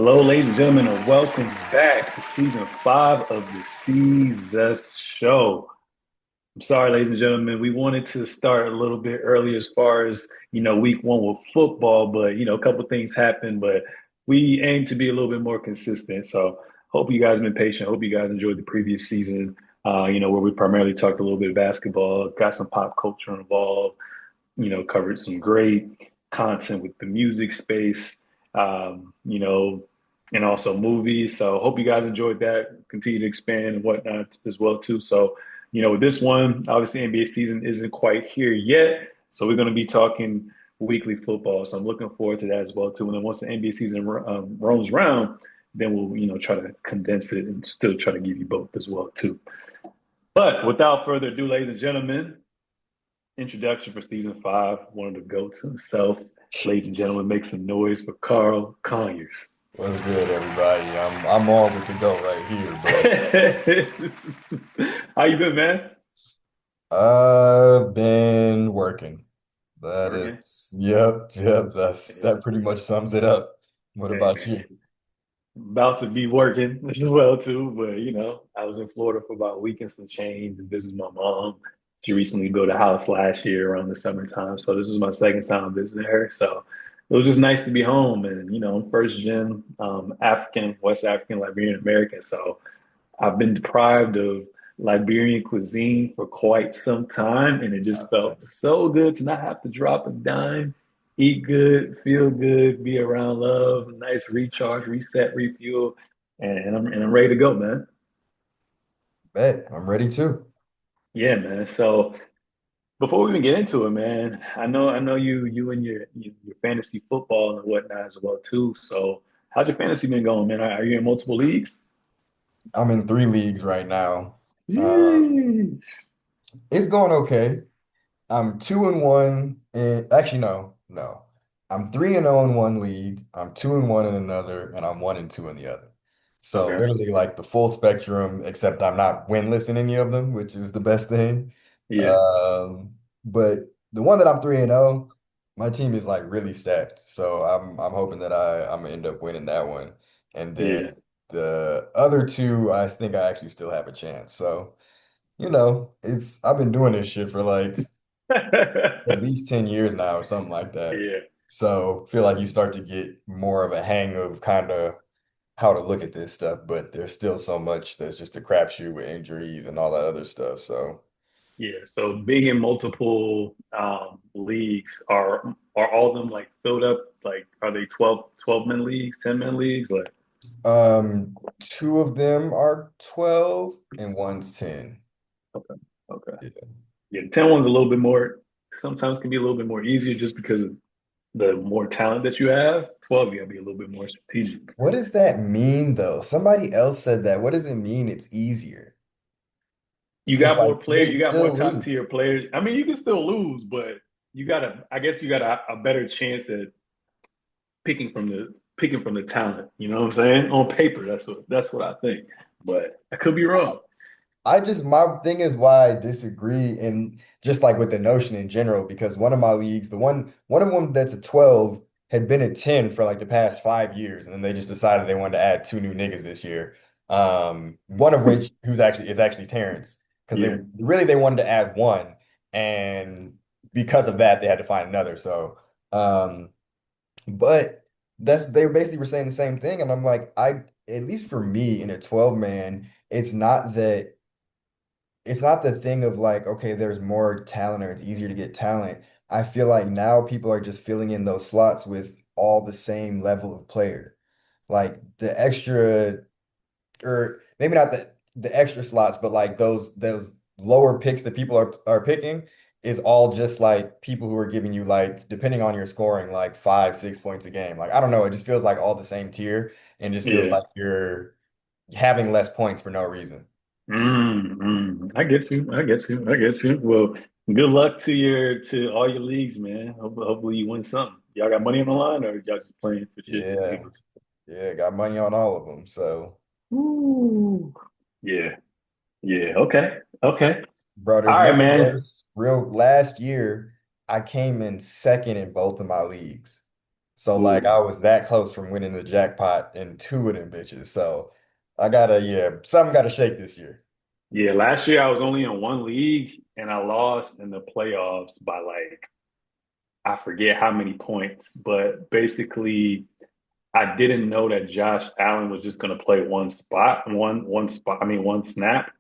Hello, ladies and gentlemen, and welcome back to season 5 of the Seezus Show. I'm sorry, ladies and gentlemen, we wanted to start a little bit early as far as, week one with football, but, a couple things happened, but we aim to be a little bit more consistent. So hope you guys have been patient. Hope you guys enjoyed the previous season, where we primarily talked a little bit of basketball, got some pop culture involved, covered some great content with the music space, and also movies. So hope you guys enjoyed that. Continue to expand and whatnot as well too. So, with this one, obviously NBA season isn't quite here yet. So we're going to be talking weekly football. So I'm looking forward to that as well too. And then once the NBA season rolls around, then we'll, try to condense it and still try to give you both as well too. But without further ado, ladies and gentlemen, introduction for season 5, one of the GOATs himself. Ladies and gentlemen, make some noise for Carl Conyers. What's good, everybody? I'm all with the go right here, bro. How you been, man? I've been working. That Working. is, yep. Hey, That pretty much sums it up. What hey, about man. you? About to be working as well too, but I was in Florida for about a week and some change and visited my mom. She recently built a house last year around the summertime, so this is my second time visiting her. So it was just nice to be home, and I'm first gen African, West African, Liberian American. So I've been deprived of Liberian cuisine for quite some time, and it just felt so good to not have to drop a dime, eat good, feel good, be around love, nice recharge, reset, refuel, and I'm ready to go, man. Bet I'm ready too. Yeah, man. So before we even get into it, man, I know you and your fantasy football and whatnot as well too. So how's your fantasy been going, man? Are you in multiple leagues? I'm in 3 leagues right now. Um, Yee. it's going okay. I'm 2-1, and actually, no. I'm 3-0 in one league. I'm 2-1 in another, and I'm 1-2 in the other. So Okay. literally like the full spectrum, except I'm not winless in any of them, which is the best thing. Yeah. But the one that I'm 3-0, my team is like really stacked. So I'm hoping that I'm gonna end up winning that one. And then Yeah. the other two, I think I actually still have a chance. So, it's I've been doing this shit for like at least 10 years now or something like that. Yeah. So feel like you start to get more of a hang of kind of how to look at this stuff, but there's still so much that's just a crapshoot with injuries and all that other stuff. So Yeah. So being in multiple leagues, are all of them like filled up? Like are they 12 man leagues, 10 man leagues? Like two of them are 12 and one's 10. okay, okay. Yeah. Yeah, the 10 one's a little bit more sometimes can be a little bit more easier just because of the more talent that you have. 12, you gotta be a little bit more strategic. What does that mean though? Somebody else said that. What does it mean it's easier? You Because got like more they players, you can got more still top tier lose. players. I mean, you can still lose, but I guess you got a better chance at picking from the talent. You know what I'm saying? On paper, that's what I think. But I could be wrong. I just my thing is why I disagree and just like with the notion in general, because one of my leagues, one of them that's a 12 had been a 10 for like the past 5 years, and then they just decided they wanted to add two new niggas this year. One of which who's actually is actually Terrence, because Yeah, they wanted to add one, and because of that they had to find another. So but they basically were saying the same thing, and I'm like, at least for me in a 12 man, it's not the thing of like, okay, there's more talent or it's easier to get talent. I feel like now people are just filling in those slots with all the same level of player. Like the extra, or maybe not the extra slots, but like those lower picks that people are picking is all just like people who are giving you like, depending on your scoring, like 5, 6 points a game. Like I don't know, it just feels like all the same tier and just feels yeah. like you're having less points for no reason. I get you. I get you. I get you. Well, good luck to all your leagues, man. Hopefully you win something. Y'all got money on the line, or y'all just playing for shits and Yeah. giggles? Yeah, got money on all of them. So, Ooh. Yeah. Yeah. Okay. Okay. bro, All there's right, nothing man. worse. Real last year, I came in second in both of my leagues. So like Ooh. I was that close from winning the jackpot in two of them bitches. So I gotta, yeah, something gotta shake this year. Yeah, last year I was only in one league and I lost in the playoffs by like I forget how many points, but basically I didn't know that Josh Allen was just going to play one spot. I mean, one snap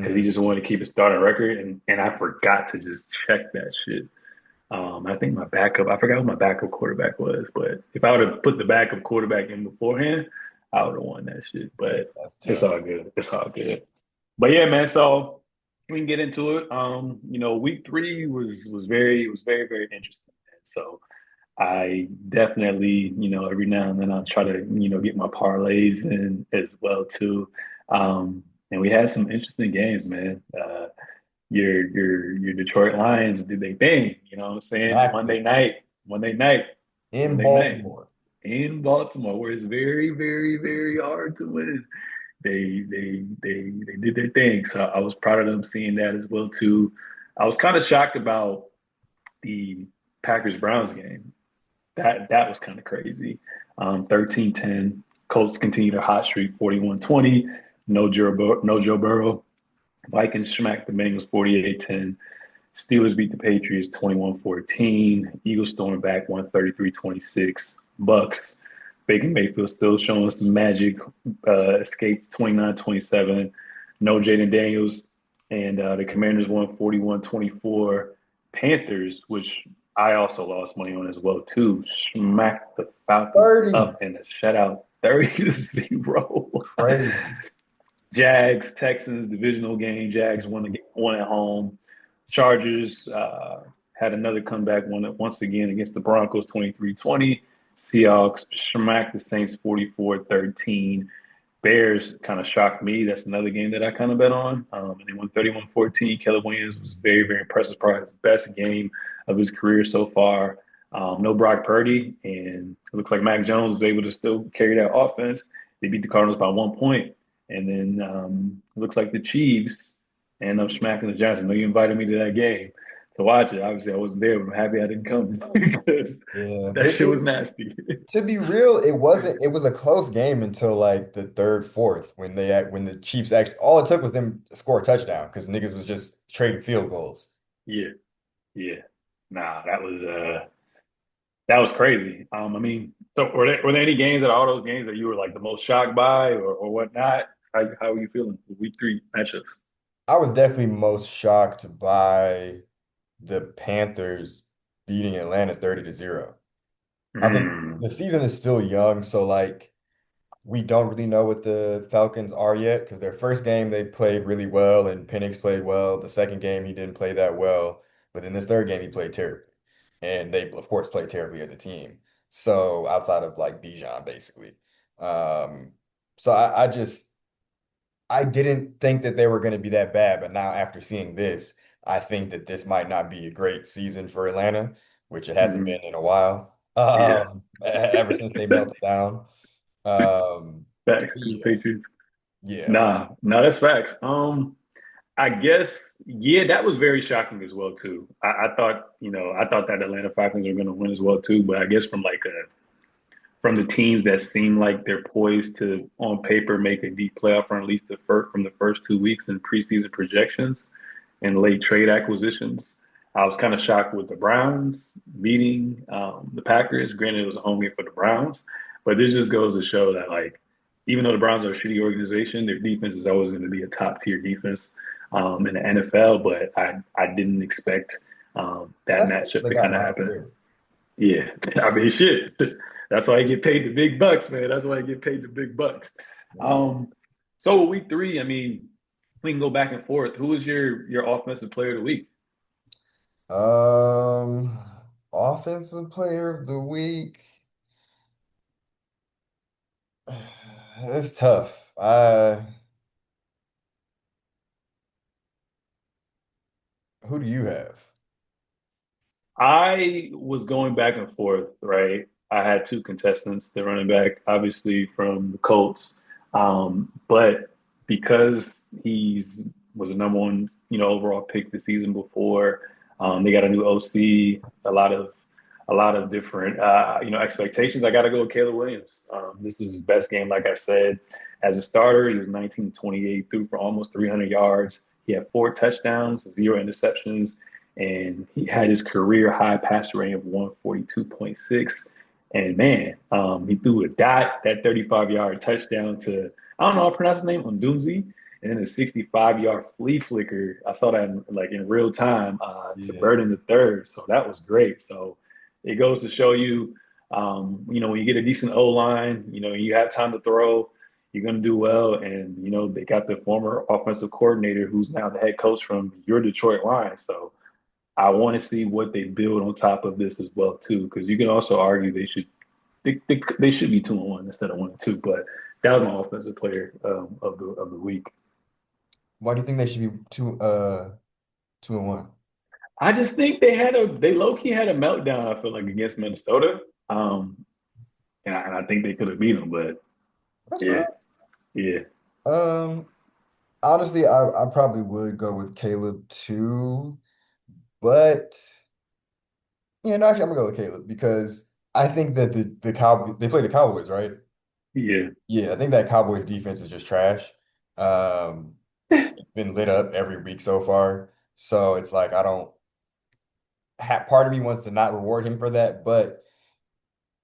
because he Mm, just wanted to keep his starting record, and I forgot to just check that shit. I think my backup, I forgot who my backup quarterback was, but if I would have put the backup quarterback in beforehand, I would have won that shit. yeah, But that's it's tough. all good. It's all good. But yeah, man. So we can get into it. Week three was very very interesting. Man. So I definitely, every now and then I'll try to, get my parlays in as well too. And we had some interesting games, man. Your Detroit Lions did they thing, you know what I'm saying? Smacked them Monday night, in Monday night Baltimore. in Baltimore, where it's very, very, very hard to win. They did their thing. So I was proud of them seeing that as well too. I was kind of shocked about the Packers Browns game. That was kind of crazy. 13-10. Colts continue their hot streak, 41-20. No Joe Burrow. Vikings smacked the Bengals 48-10. Steelers beat the Patriots 21-14. Eagles stormed back 133-26. Bucks. Baker Mayfield still showing some magic. Escapes 29-27. No Jaden Daniels. And the Commanders won 41-24. Panthers, which I also lost money on as well, too, smacked the Falcons 30. up in a shutout 30-0. Crazy. Jags, Texans, divisional game. Jags won at home. Chargers had another comeback once again against the Broncos 23-20. Seahawks smacked the Saints 44-13. Bears kind of shocked me. That's another game that I kind of bet on. And they won 31-14. Caleb Williams was very, very impressive. Probably his best game of his career so far. No Brock Purdy. And it looks like Mac Jones was able to still carry that offense. They beat the Cardinals by 1 point. And then it looks like the Chiefs end up smacking the Giants. I know you invited me to that game to watch it. Obviously, I wasn't there, but I'm happy I didn't come because Yeah. that shit was nasty. To be real, it was a close game until like the third, fourth when the Chiefs actually all it took was them to score a touchdown because niggas was just trading field goals. Yeah, yeah. Nah, that was crazy. I mean, so were there any games at all those games that you were like the most shocked by or whatnot? How are you feeling with week three matchups? I was definitely most shocked by the Panthers beating Atlanta 30-0. I think Mm, the season is still young, so like we don't really know what the Falcons are yet because their first game they played really well and Penix played well. The second game he didn't play that well, but in this third game he played terribly. And they of course played terribly as a team. So outside of like Bijan basically. Um, so I didn't think that they were going to be that bad, but now after seeing this, I think that this might not be a great season for Atlanta, which it hasn't hmm been in a while. Yeah, Ever since they melted down. facts to the Yeah, Patriots. yeah. Nah, no, that's facts. I guess, yeah, that was very shocking as well too. I thought that Atlanta Falcons were going to win as well too, but I guess from the teams that seem like they're poised to, on paper, make a deep playoff run, at least from the first 2 weeks in preseason projections and late trade acquisitions. I was kind of shocked with the Browns beating the Packers. Granted, it was a home game for the Browns, but this just goes to show that, like, even though the Browns are a shitty organization, their defense is always going to be a top tier defense in the NFL. But I didn't expect that That's because matchup they to got kind of Miles happen. Garrett. Yeah, I mean, shit. That's why I get paid the big bucks, man. That's why I get paid the big bucks. Yeah. Um, so week three, I mean, we can go back and forth. Who was your offensive player of the week? Um, Offensive player of the week. It's tough. Who do you have? I was going back and forth, right? I had two contestants, the running back, obviously from the Colts, but because he's was the number one, overall pick the season before, they got a new OC, a lot of a lot of different expectations. I got to go with Caleb Williams. This is his best game, like I said, as a starter. He was 19-28, threw for almost 300 yards. He had 4 touchdowns, 0 interceptions, and he had his career high passer rating of 142.6. And man, he threw a dot, that 35-yard touchdown to, I don't know how to pronounce his name, on Doomsy, and then a 65-yard flea flicker. I saw that in real time to Yeah. Burden the third. So that was great. So it goes to show you, when you get a decent O line, you have time to throw, you're going to do well. And they got the former offensive coordinator who's now the head coach from your Detroit Lions. So I want to see what they build on top of this as well too, because you can also argue they should be 2-1 instead of 1-2. But that was my offensive player of the week. Why do you think they should be 2-1? I just think they low key had a meltdown. I feel like against Minnesota, and I think they could have beat them, but That's yeah, fair. yeah, Um, Honestly, I probably would go with Caleb too, but yeah, no, actually, I'm gonna go with Caleb because I think that the Cowboys they play the Cowboys, right? yeah. Yeah, I think that Cowboys defense is just trash. Um, it's been lit up every week so far, so it's like I don't. Part of me wants to not reward him for that, but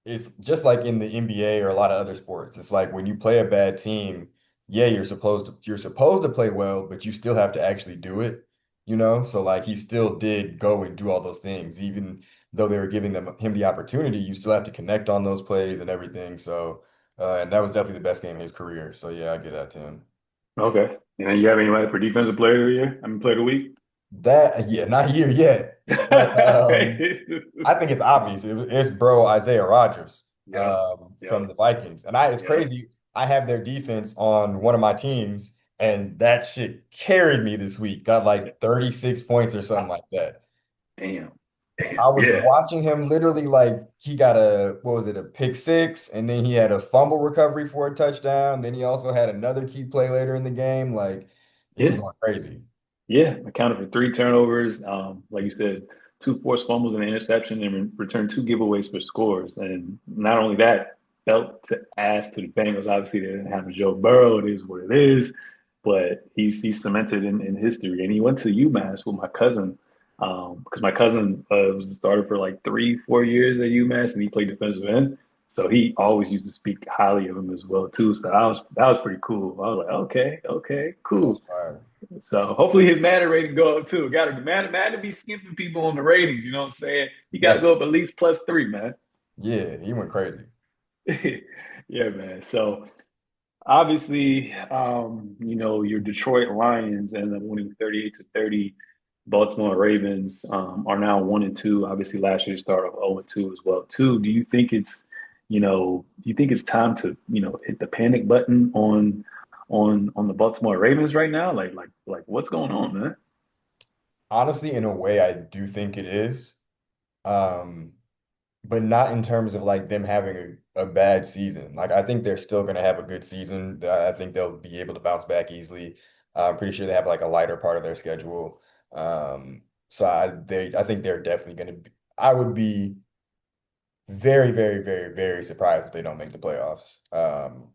it's just like in the NBA or a lot of other sports. It's like when you play a bad team, yeah, you're supposed to play well, but you still have to actually do it, you know? So like he still did go and do all those things, even though they were giving him the opportunity, you still have to connect on those plays and everything. So and that was definitely the best game of his career. So yeah, I get that to him. Okay. And you have anybody for defensive player of the year? I mean, player of the week. That yeah, not here yet. But I think it's obvious. It's bro Isaiah Rodgers Yep. from Yep. the Vikings. And it's Yep. crazy. I have their defense on one of my teams, and that shit carried me this week. Got like 36 points or something like that. Damn. I was Yeah. watching him literally like he got what was it, a pick six, and then he had a fumble recovery for a touchdown. Then he also had another key play later in the game. Like he was Yeah. going crazy. Yeah. Accounted for 3 turnovers. Like you said, 2 forced fumbles and an interception, and returned 2 giveaways for scores. And not only that, belt to ass to the Bengals. Obviously, they didn't have a Joe Burrow. It is what it is. But he's cemented in history. And he went to UMass with my cousin, because my cousin was a starter for like 3-4 years at UMass, and he played defensive end. So he always used to speak highly of him as well too. So that was pretty cool. I was like, okay, okay, That's cool. fire. So hopefully his Madden rating go up too. Got to Madden be skipping people on the ratings. You know what I'm saying? He got to go up Definitely. at least +3, man. Yeah, he went crazy. Yeah, man. So obviously, your Detroit Lions ended up winning 38-30. Baltimore Ravens are now 1-2. Obviously, last year started off 0-2 as well, too. Do you think it's time to, hit the panic button on the Baltimore Ravens right now? Like what's going on, man? Honestly, in a way, I do think it is. Um, but not in terms of like them having a bad season. Like I think they're still going to have a good season. I think they'll be able to bounce back easily. I'm pretty sure they have like a lighter part of their schedule. So I think they're definitely going to be. I would be very, very, very, very surprised if they don't make the playoffs.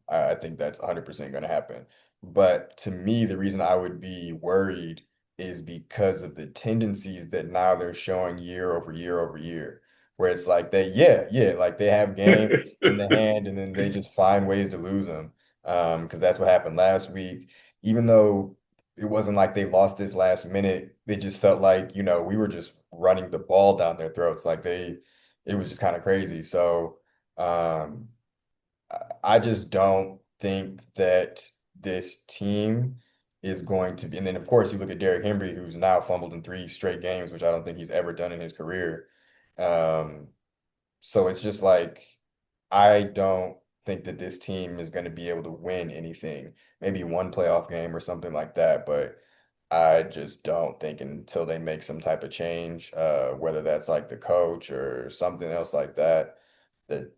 I think that's 100% going to happen. But to me, the reason I would be worried is because of the tendencies that now they're showing year over year over year, where it's like like they have games in the hand and then they just find ways to lose them. Because that's what happened last week. Even though it wasn't like they lost this last minute, it just felt like, we were just running the ball down their throats. It was just kind of crazy. So um, I just don't think that this team is going to be. And then, of course, you look at Derrick Henry, who's now fumbled in 3 straight games, which I don't think he's ever done in his career. Um, so it's just like, I don't think that this team is going to be able to win anything. Maybe one playoff game or something like that, but I just don't think until they make some type of change, whether that's like the coach or something else like that, that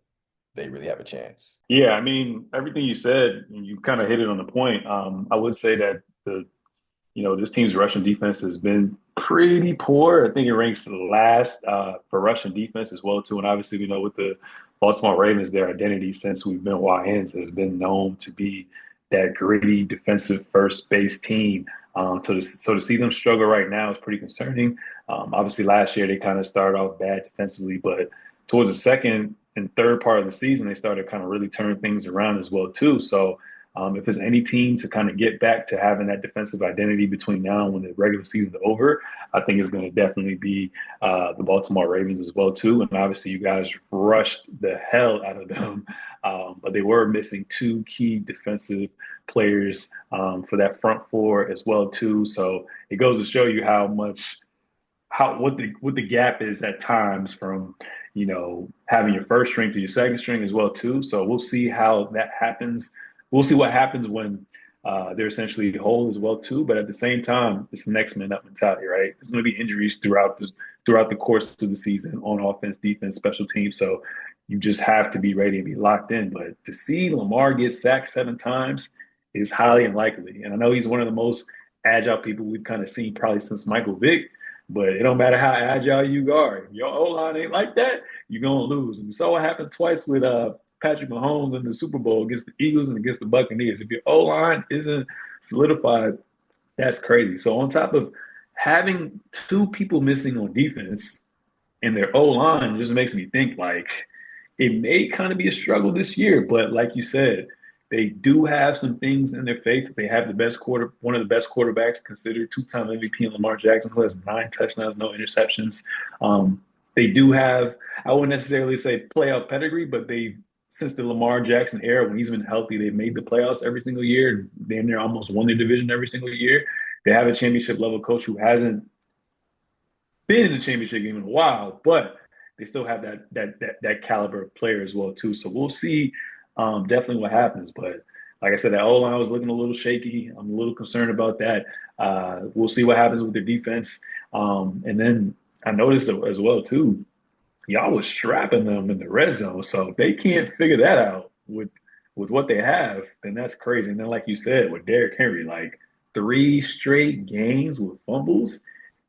they really have a chance. Yeah, I mean, everything you said, you kind of hit it on the point. I would say that this team's rushing defense has been pretty poor. I think it ranks last for rushing defense as well too. And obviously, we know with the Baltimore Ravens, their identity since we've been YNs has been known to be that gritty defensive first base team. So to see them struggle right now is pretty concerning. Obviously, last year they kind of started off bad defensively, but towards the second and third part of the season, they started kind of really turning things around as well too. So if there's any team to kind of get back to having that defensive identity between now and when the regular season's over, I think it's going to definitely be the Baltimore Ravens as well too. And obviously, you guys rushed the hell out of them, but they were missing two key defensive players for that front four as well too. So it goes to show you how much how what the gap is at times from having your first string to your second string as well too. So we'll see how that happens. We'll see what happens when they're essentially whole as well too. But at the same time, it's next man up mentality, right? There's going to be injuries throughout the course of the season on offense, defense, special teams. So you just have to be ready and be locked in. But to see Lamar get sacked 7 times is highly unlikely. And I know he's one of the most agile people we've kind of seen probably since Michael Vick. But it don't matter how agile you are. If your O line ain't like that, you're gonna lose. And we saw what happened twice with Patrick Mahomes in the Super Bowl against the Eagles and against the Buccaneers. If your O line isn't solidified, that's crazy. So on top of having two people missing on defense and their O line, just makes me think like it may kind of be a struggle this year. But like you said, they do have some things in their faith. They have one of the best quarterbacks, considered two-time MVP in Lamar Jackson, who has 9 touchdowns, no interceptions. They do have, I wouldn't necessarily say playoff pedigree, but they since the Lamar Jackson era, when he's been healthy, they've made the playoffs every single year. Damn near almost won their division every single year. They have a championship level coach who hasn't been in the championship game in a while, but they still have that caliber of player as well too. So we'll see definitely what happens. But like I said, that O line was looking a little shaky. I'm a little concerned about that. We'll see what happens with their defense. And then I noticed as well too, y'all was strapping them in the red zone. So if they can't figure that out with what they have, then that's crazy. And then like you said, with Derrick Henry, like 3 straight games with fumbles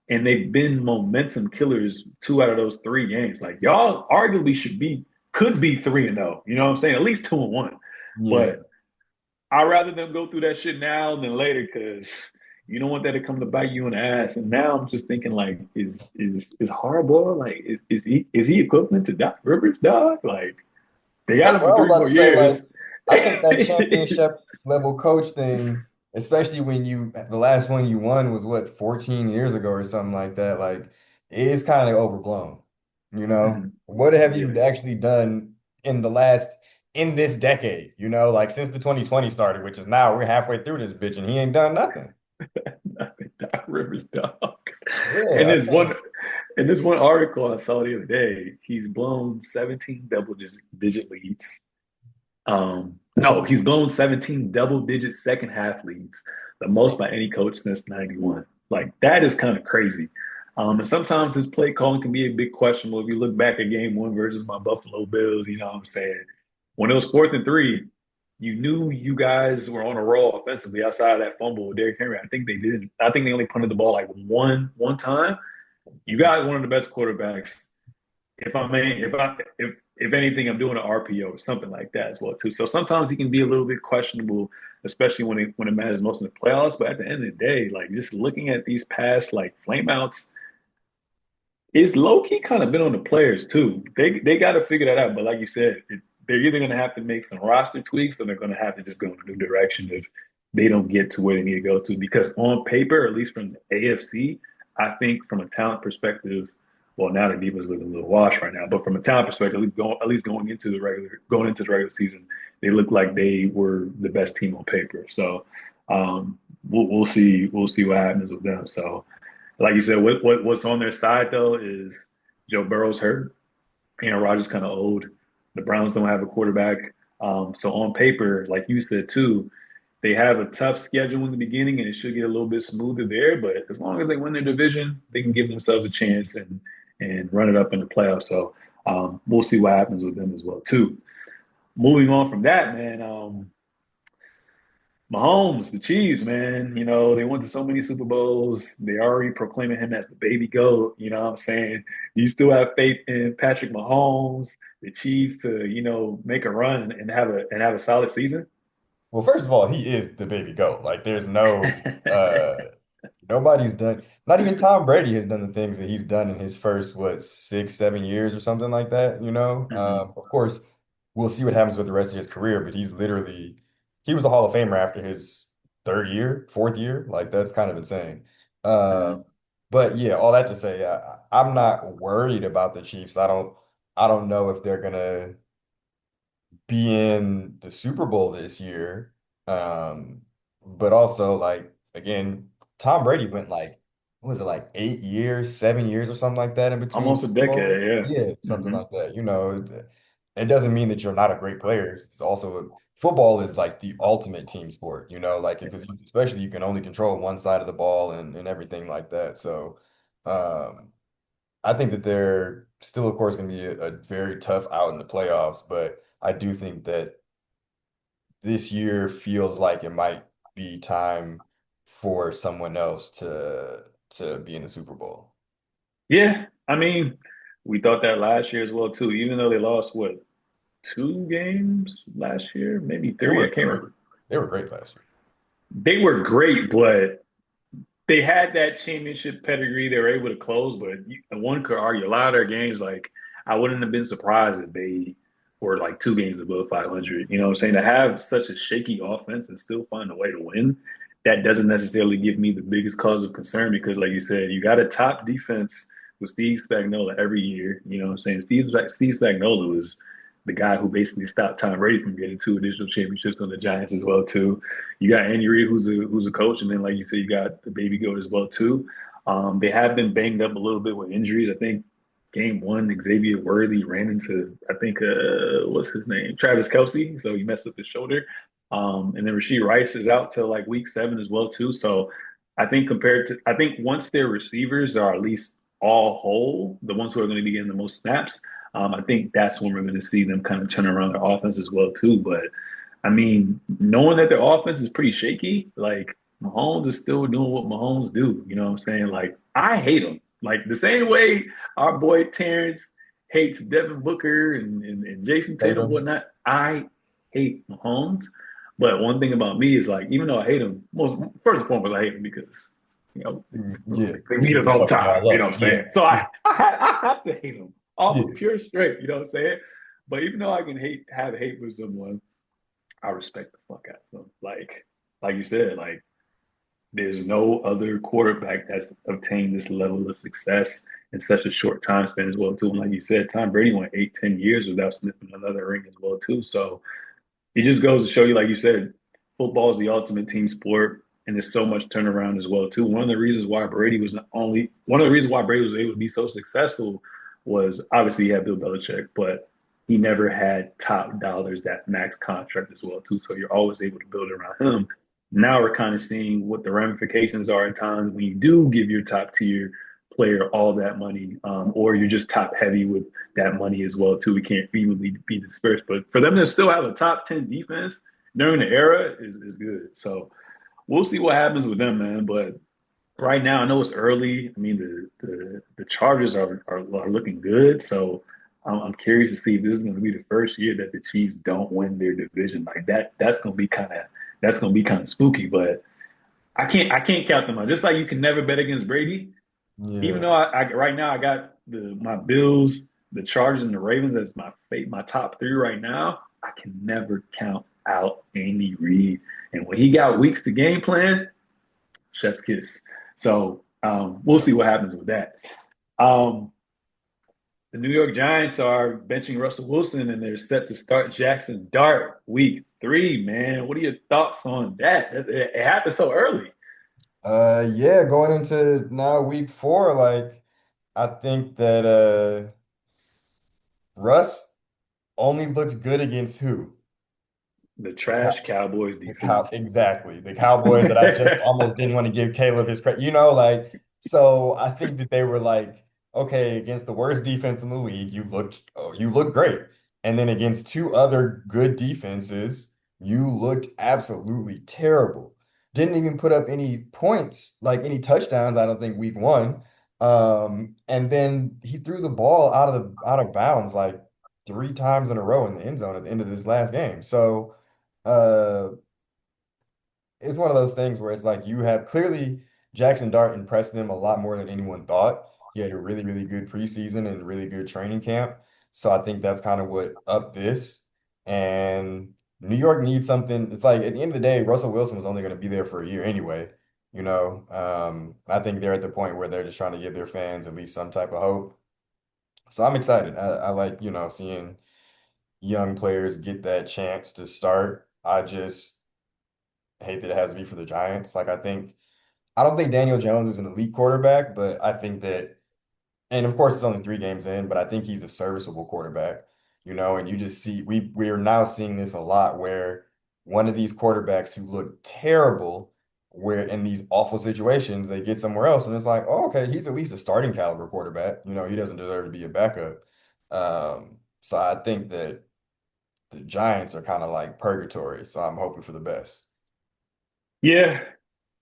and they've been momentum killers 2 out of those 3 games. Like y'all arguably could be 3-0. You know what I'm saying? At least 2-1. Yeah. But I'd rather them go through that shit now than later because you don't want that to come to bite you in the ass. And now I'm just thinking like, is Harbaugh like is he equivalent to Doc Rivers, dog? Like they got That's him what for I was three about to more say. years. Like, I think that championship level coach thing, especially when the last one you won was what, 14 years ago or something like that, like, it is kind of overblown. You know, Mhm. what have Yeah, you actually done in in this decade? You know, like since the 2020 started, which is now we're halfway through this bitch and he ain't done nothing. Doc Rivers, dog. And Yeah, I there's think. one in this one article I saw the other day, he's blown 17 double digit leads. No, he's blown 17 double digit second half leads, the most by any coach since 91. Like that is kind of crazy. And sometimes his play calling can be a big questionable. If you look back at game 1 versus my Buffalo Bills, you know what I'm saying? When it was 4th and 3, you knew you guys were on a roll offensively outside of that fumble with Derrick Henry. I think they didn't. I think they only punted the ball like one time. You got one of the best quarterbacks. If anything, I'm doing an RPO or something like that as well too. So sometimes he can be a little bit questionable, especially when it matters most in the playoffs. But at the end of the day, like just looking at these past like flameouts, it's low key kind of been on the players too. They got to figure that out. But like you said, they're either going to have to make some roster tweaks or they're going to have to just go in a new direction if they don't get to where they need to go to. Because on paper, at least from the AFC, I think from a talent perspective, well, now the defense looking a little washed right now. But from a talent perspective, at least going into the regular season, they look like they were the best team on paper. So we'll see what happens with them. So like you said, what's on their side though is Joe Burrow's hurt. Aaron Rodgers kind of old. The Browns don't have a quarterback. So on paper, like you said too, they have a tough schedule in the beginning, and it should get a little bit smoother there. But as long as they win their division, they can give themselves a chance and run it up in the playoffs. So we'll see what happens with them as well too. Moving on from that, man. Mahomes, the Chiefs, man, they went to so many Super Bowls. They already proclaiming him as the baby GOAT. You know what I'm saying? You still have faith in Patrick Mahomes, the Chiefs to, make a run and have a solid season? Well, first of all, he is the baby goat. Like, there's no nobody's done, not even Tom Brady has done the things that he's done in his first, what, 6, 7 years or something like that, you know? Mhm. Of course, we'll see what happens with the rest of his career, but he was a Hall of Famer after his third year, fourth year. Like, that's kind of insane. Uh, Mhm. but yeah, all that to say, I'm not worried about the Chiefs. I don't know if they're gonna be in the Super Bowl this year. Um, but also like again, Tom Brady went like what was it like 8 years, 7 years or something like that in between Almost a Super Bowls? decade, yeah. Yeah, something Hmm. like that. It doesn't mean that you're not a great player. It's also football is like the ultimate team sport, like because especially you can only control one side of the ball and everything like that. So um I think that they're still, of course, going to be a very tough out in the playoffs, but I do think that this year feels like it might be time for someone else to be in the Super Bowl. Yeah, I mean, we thought that last year as well too. Even though they lost what, 2 games last year, maybe They three. I were can't great. remember. They were great last year. They were great, but they had that championship pedigree. They were able to close, but one could argue a lot of their games. Like I wouldn't have been surprised if they were like 2 games above 500. You know what I'm saying? To have such a shaky offense and still find a way to win, that doesn't necessarily give me the biggest cause of concern because, like you said, you got a top defense with Steve Spagnuolo every year. You know what I'm saying? Steve Spagnuolo is the guy who basically stopped Tom Brady from getting 2 additional championships on the Giants as well too. You got Andy Reid, who's a coach, and then like you said, you got the baby goat as well too. They have been banged up a little bit with injuries. I think game one, Xavier Worthy ran into I think what's his name, Travis Kelsey, so he messed up his shoulder. And then Rasheed Rice is out till like week 7 as well too. So I think once their receivers are at least all whole, the ones who are going to be getting the most snaps, I think that's when we're going to see them kind of turn around their offense as well too. But I mean, knowing that their offense is pretty shaky, like Mahomes is still doing what Mahomes do. You know what I'm saying? Like I hate him. Like the same way our boy Terrence hates Devin Booker and Jason Tatum, Tatum. whatnot. I hate Mahomes. But one thing about me is like, even though I hate him, most first and foremost, I hate him because Yeah, they because beat us we all the fuck time. y'all You know up. what I'm Yeah. saying? So I have to hate him off Yeah. of pure straight. You know what I'm saying? But even though I can have hate with someone, I respect the fuck out of him. Like you said, like there's no other quarterback that's obtained this level of success in such a short time span as well too. And like you said, Tom Brady went 8, 10 years without sniffing another ring as well too. So it just goes to show you, like you said, football is the ultimate team sport, and there's so much turnaround as well too. One of the reasons why Brady was able to be so successful was obviously he had Bill Belichick, but he never had top dollars that max contract as well too. So you're always able to build around him. Now we're kind of seeing what the ramifications are at times when you do give your top tier player all that money, or you're just top heavy with that money as well too. We can't evenly be dispersed, but for them to still have a top 10 defense during the era is good. So we'll see what happens with them, man. But right now, I know it's early. I mean, the Chargers are looking good. So I'm curious to see if this is going to be the first year that the Chiefs don't win their division like that. That's going to be kind of spooky. But I can't count them out. Just like you can never bet against Brady, even Yeah. though I right now I got my Bills, the Chargers, and the Ravens as my top three right now. I can never count out Andy Reid, and when he got weeks to game plan, chef's kiss. So we'll see what happens with that. Um, the New York Giants are benching Russell Wilson, and they're set to start Jackson Dart week 3. Man, what are your thoughts on that? It happened so early. Yeah, going into now week 4, like I think that Russ only looked good against who? The The Cow trash Cowboys the Cow defense. exactly. The Cowboys that I just almost didn't want to give Caleb his credit. Like so I think that they were like, okay, against the worst defense in the league, you looked great. And then against two other good defenses, you looked absolutely terrible. Didn't even put up any points, like any touchdowns, I don't think week one. And then he threw the ball out of bounds like three times in a row in the end zone at the end of this last game. So uh it's one of those things where it's like you have clearly Jackson Dart impressed them a lot more than anyone thought. He had a really, really good preseason and really good training camp. So I think that's kind of what upped this. And New York needs something. It's like at the end of the day, Russell Wilson was only going to be there for a year anyway. I think they're at the point where they're just trying to give their fans at least some type of hope. So I'm excited. I like, seeing young players get that chance to start. I just hate that it has to be for the Giants. I don't think Daniel Jones is an elite quarterback, but I think that, and of course it's only 3 games in, but I think he's a serviceable quarterback, and you just see we are now seeing this a lot where one of these quarterbacks who look terrible, where in these awful situations, they get somewhere else and it's like, oh, okay, he's at least a starting caliber quarterback. He doesn't deserve to be a backup. So I think that the Giants are kind of like purgatory. So I'm hoping for the best. Yeah,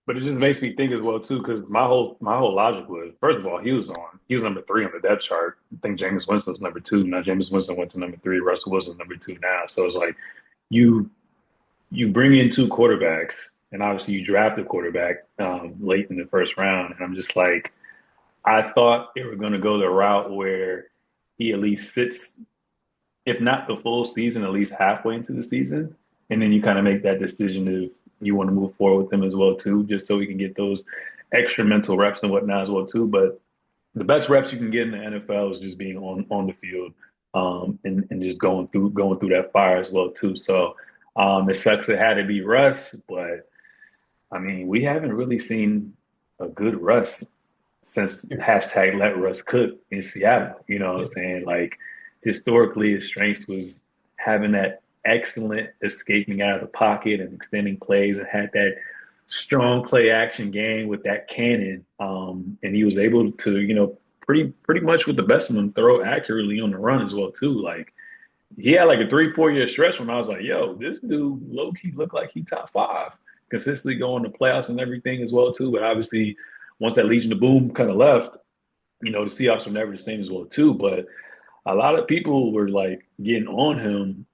but it just makes me think as well too, because my whole logic was, first of all, he was number three on the depth chart. I think Jameis Winston was number two. Now Jameis Winston went to number three. Russell Wilson's number two now. So it's like you you bring in two quarterbacks, and obviously you draft a quarterback late in the first round. And I'm just like, I thought they were going to go the route where he at least sits, if not the full season, at least halfway into the season, and then you kind of make that decision if you want to move forward with him as well too, just so he can get those extra mental reps and whatnot as well too. But the best reps you can get in the NFL is just being on the field, and just going through that fire as well too. So it sucks it had to be Russ, but I mean we haven't really seen a good Russ since hashtag let Russ cook in Seattle. You know what I'm saying? Like historically, his strengths was having that excellent escaping out of the pocket and extending plays, and had that strong play action game with that cannon. And he was able to, pretty much with the best of them, throw accurately on the run as well too. Like he had like a 3-4 year stretch when I was like, yo, this dude low key looked like he top five, consistently going to playoffs and everything as well too. But obviously, once that Legion of Boom kind of left, the Seahawks were never the same as well too. But a lot of people were like getting on him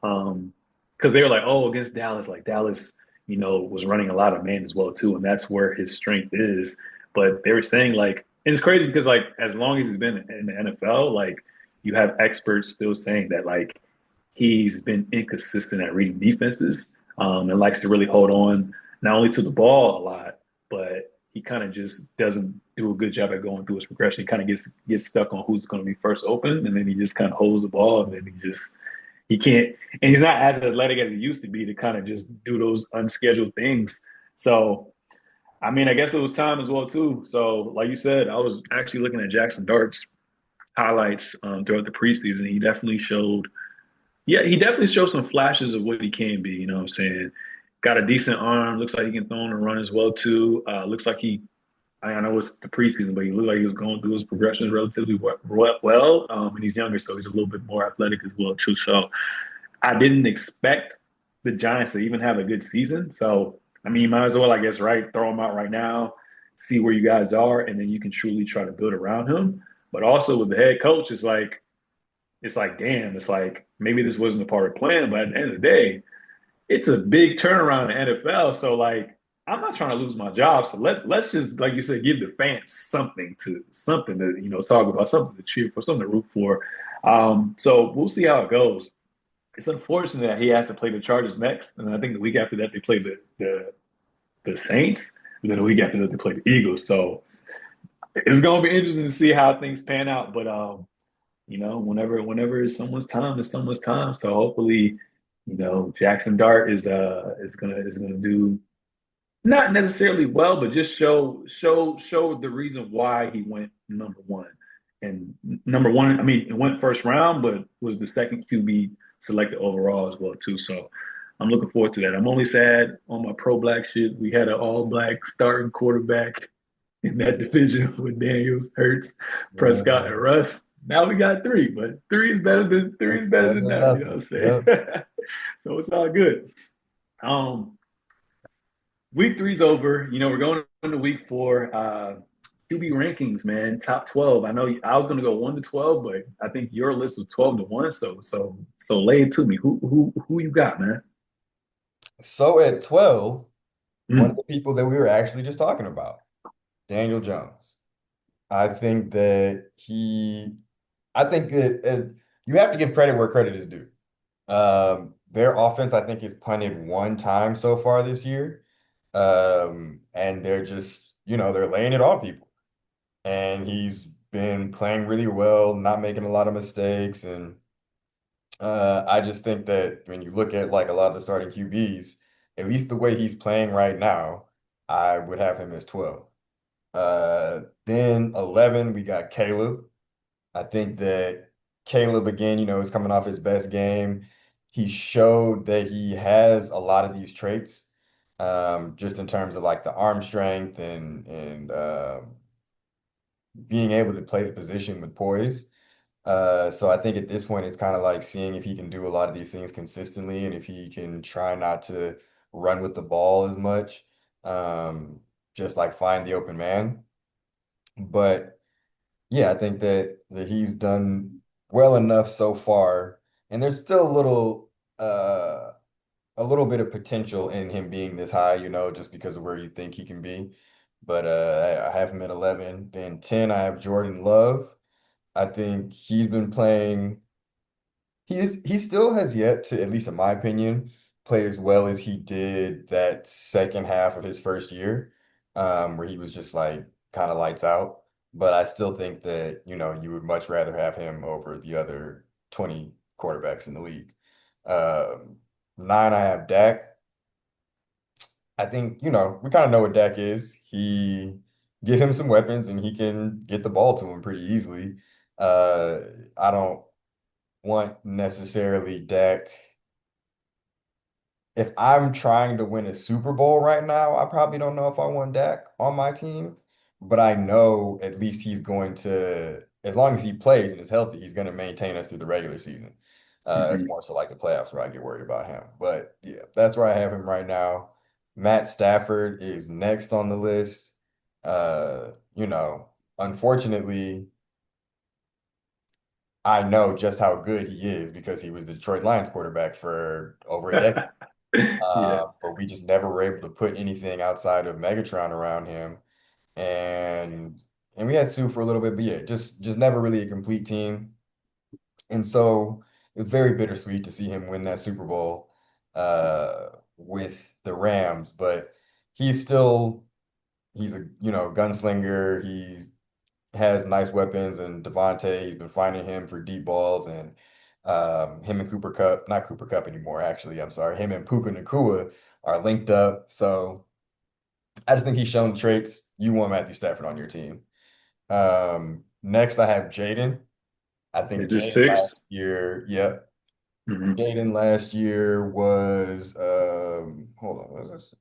because they were like, oh, against Dallas, like Dallas, was running a lot of man as well too, and that's where his strength is. But they were saying like, and it's crazy because like as long as he's been in the NFL, like you have experts still saying that like he's been inconsistent at reading defenses, and likes to really hold on not only to the ball a lot, but he kind of just doesn't do a good job at going through his progression. He kind of gets stuck on who's going to be first open, and then he just kind of holds the ball, and then he can't, and he's not as athletic as he used to be to kind of just do those unscheduled things. So, I mean, I guess it was time as well too. So, like you said, I was actually looking at Jackson Dart's highlights throughout the preseason. He definitely showed some flashes of what he can be. You know what I'm saying? Got a decent arm. Looks like he can throw on and run as well too. Looks like I know it's the preseason, but he looked like he was going through his progressions relatively well. And he's younger, so he's a little bit more athletic as well too. So I didn't expect the Giants to even have a good season. So I mean, you might as well, I guess, right, throw him out right now, see where you guys are, and then you can truly try to build around him. But also with the head coach, it's like, damn, it's like maybe this wasn't a part of the plan, but at the end of the day, it's a big turnaround in the NFL. So like, I'm not trying to lose my job. So let's just, like you said, give the fans something to talk about, something to cheer for, something to root for. So we'll see how it goes. It's unfortunate that he has to play the Chargers next, and I think the week after that they play the Saints, and then the week after that they play the Eagles. So it's gonna be interesting to see how things pan out. But whenever it's someone's time, it's someone's time. So hopefully, Jackson Dart is gonna do not necessarily well, but just show the reason why he went number one. And number one, I mean, it went first round, but was the second QB selected overall as well too. So I'm looking forward to that. I'm only sad on my pro black shit. We had an all black starting quarterback in that division with Daniels, Hurts, Prescott, and Yeah. Russ. Now we got three, but three is better than Better than none. You know nothing. what I'm saying? Yep. So it's all good. Um, week three's over. You know, we're going into week four. QB rankings, man, top 12. I know I was gonna go 1 to 12, but I think your list was 12 to 1. So lay it to me. Who you got, man? So at 12, one of Mm, the people that we were actually just talking about, Daniel Jones. I think that I think you have to give credit where credit is due. Their offense, I think, is punted one time so far this year. And they're just, they're laying it on people. And he's been playing really well, not making a lot of mistakes. And I just think that when you look at like a lot of the starting QBs, at least the way he's playing right now, I would have him as 12. Then 11, we got Caleb. I think that Caleb, again, is coming off his best game. He showed that he has a lot of these traits, just in terms of like the arm strength and being able to play the position with poise. So I think at this point, it's kind of like seeing if he can do a lot of these things consistently and if he can try not to run with the ball as much, um, just like find the open man. But yeah, I think that he's done well enough so far, and there's still a little bit of potential in him being this high, just because of where you think he can be. But I have him at 11. Then 10, I have Jordan Love. I think he's been playing. He still has yet to, at least in my opinion, play as well as he did that second half of his first year, where he was just like kind of lights out. But I still think that, you would much rather have him over the other 20 quarterbacks in the league. Um, 9, I have Dak. I think, we kind of know what Dak is. Give him some weapons and he can get the ball to him pretty easily. Uh, I don't want necessarily Dak. If I'm trying to win a Super Bowl right now, I probably don't know if I want Dak on my team, but I know at least he's going to, as long as he plays and is healthy, he's going to maintain us through the regular season. It's mhm. more so like the playoffs where I get worried about him. But yeah, that's where I have him right now. Matt Stafford is next on the list. Unfortunately, I know just how good he is because he was the Detroit Lions quarterback for over a decade. Yeah. But we just never were able to put anything outside of Megatron around him. And we had Sue for a little bit, but yeah, just never really a complete team. And so it was very bittersweet to see him win that Super Bowl with the Rams, but he's still he's a gunslinger. He has nice weapons, and Devontae, he's been finding him for deep balls, and him and Cooper Cup, not Cooper Cup anymore, actually, I'm sorry, him and Puka Nacua are linked up. So I just think he's shown traits. You want Matthew Stafford on your team. Next, I have Jaden. I think Is this Jaden six? last year, yep. Hmm. Jaden last year was, hold on, what was this?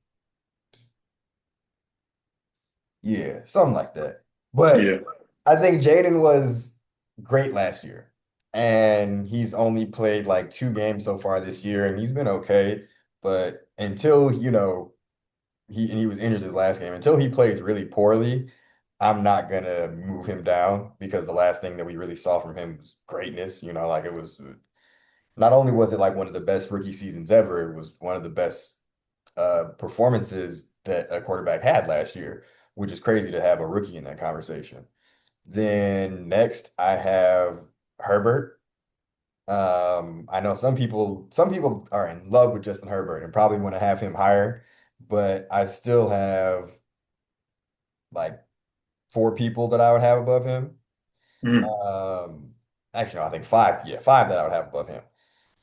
Yeah, something like that. Yeah. But I think Jaden was great last year. And he's only played like 2 games so far this year, and he's been okay. But until, he was injured his last game, until he plays really poorly, I'm not gonna move him down because the last thing that we really saw from him was greatness. Like it was not only was it like one of the best rookie seasons ever, it was one of the best performances that a quarterback had last year, which is crazy to have a rookie in that conversation. Then next I have Herbert. I know some people are in love with Justin Herbert and probably want to have him higher, but I still have like 4 people that I would have above him. Mm. Um, Actually, no, I think 5. Yeah, 5 that I would have above him.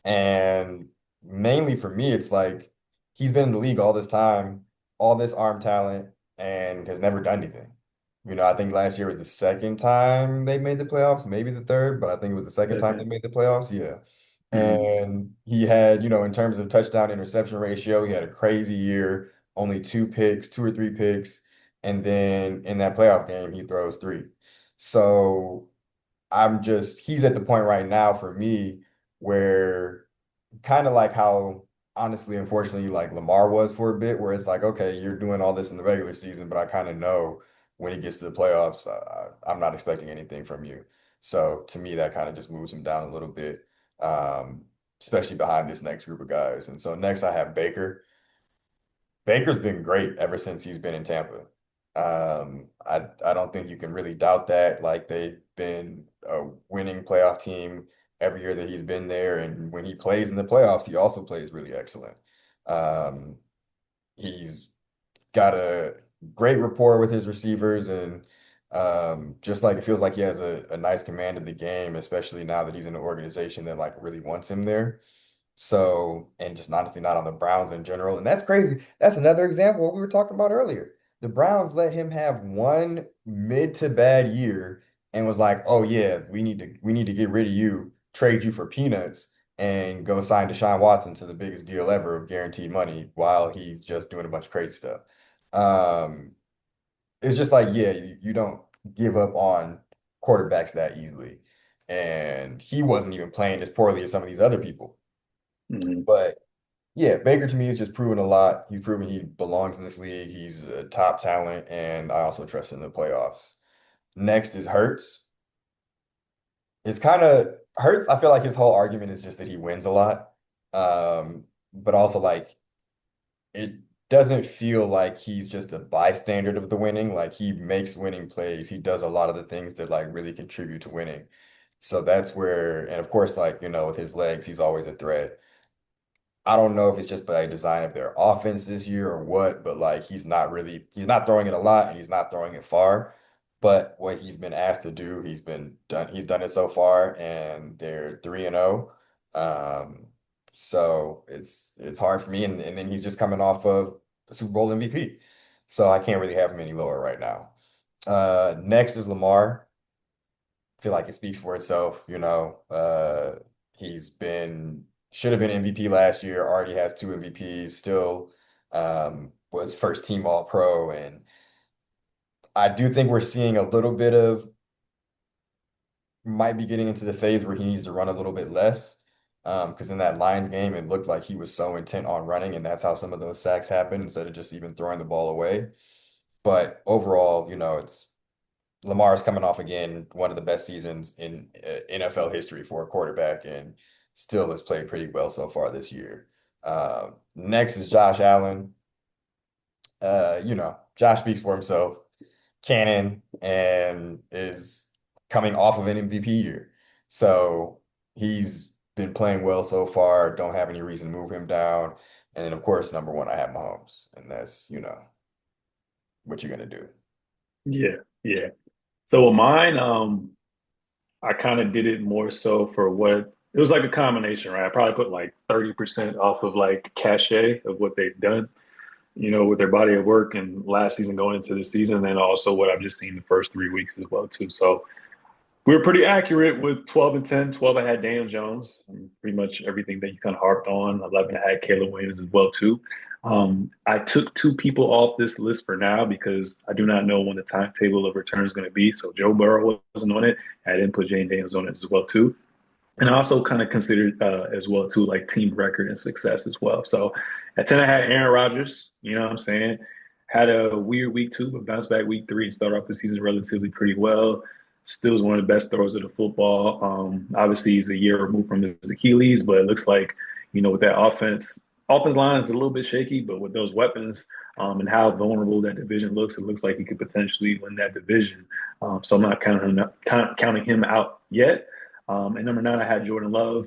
And mainly for me, it's like he's been in the league all this time, all this arm talent, and has never done anything. I think last year was the second time they made the playoffs, maybe the third, but I think it was the second time they Second. made the playoffs. Yeah. Hmm. And he had, in terms of touchdown interception ratio, he had a crazy year, only 2 picks, 2 or 3 picks. And then in that playoff game, he throws 3. So he's at the point right now for me where kind of like how honestly, unfortunately, like Lamar was for a bit, where it's like, okay, you're doing all this in the regular season, but I kind of know when he gets to the playoffs, I'm not expecting anything from you. So to me, that kind of just moves him down a little bit, um, especially behind this next group of guys. And so next I have Baker. Baker's been great ever since he's been in Tampa. I don't think you can really doubt that. Like they've been a winning playoff team every year that he's been there, and when he plays in the playoffs, he also plays really excellent. Um, he's got a great rapport with his receivers, and just like it feels like he has a nice command of the game, especially now that he's in an organization that like really wants him there. So, and just honestly not on the Browns in general. And that's crazy. That's another example of what we were talking about earlier. The Browns let him have one mid to bad year and was like, "Oh yeah, we need to get rid of you, trade you for peanuts, and go sign Deshaun Watson to the biggest deal ever of guaranteed money while he's just doing a bunch of crazy stuff." Um, it's just like, yeah, you don't give up on quarterbacks that easily. And he wasn't even playing as poorly as some of these other people. Mhm. But yeah, Baker to me has just proven a lot. He's proven he belongs in this league. He's a top talent, and I also trust him in the playoffs. Next is Hurts. It's kind of Hurts. I feel like his whole argument is just that he wins a lot, but also like it doesn't feel like he's just a bystander of the winning. Like he makes winning plays. He does a lot of the things that like really contribute to winning. So that's where, and of course, like with his legs, he's always a threat. I don't know if it's just by design of their offense this year or what, but like he's not throwing it a lot and he's not throwing it far. But what he's been asked to do, he's done it so far, and they're 3-0. Um, so it's hard for me, and then he's just coming off of the Super Bowl MVP. So I can't really have him any lower right now. Next is Lamar. Feel like it speaks for itself. He's been should have been MVP last year, already has two MVPs, still was first team All Pro. And I do think we're seeing a little bit of might be getting into the phase where he needs to run a little bit less. Because in that Lions game, it looked like he was so intent on running, and that's how some of those sacks happened instead of just even throwing the ball away. But overall, it's Lamar's coming off again one of the best seasons in NFL history for a quarterback, and still has played pretty well so far this year. Next is Josh Allen. Josh speaks for himself. Cannon and is coming off of an MVP year, so he's been playing well so far. Don't have any reason to move him down. And then of course, number one, I have Mahomes, and that's what you're gonna do. Yeah, yeah. So with mine, I kind of did it more so for what it was like a combination, right? I probably put like 30% off of like cachet of what they've done, with their body of work and last season going into the season, and then also what I've just seen the first 3 weeks as well too. So we were pretty accurate with 12 and 10. 12, I had Daniel Jones, and pretty much everything that you kind of harped on. 11, I had Caleb Williams as well too. I took two people off this list for now because I do not know when the timetable of return is going to be. So Joe Burrow wasn't on it. I didn't put Jane Daniels on it as well too. And I also kind of considered as well too like team record and success as well. So at 10, I had Aaron Rodgers. You know what I'm saying? Had a weird week two, but bounced back week three and started off the season relatively pretty well. Still is one of the best throwers of the football. Obviously, he's a year removed from his Achilles, but it looks like with that offense line is a little bit shaky, but with those weapons and how vulnerable that division looks, it looks like he could potentially win that division. So I'm not counting him out yet. And number 9, I had Jordan Love,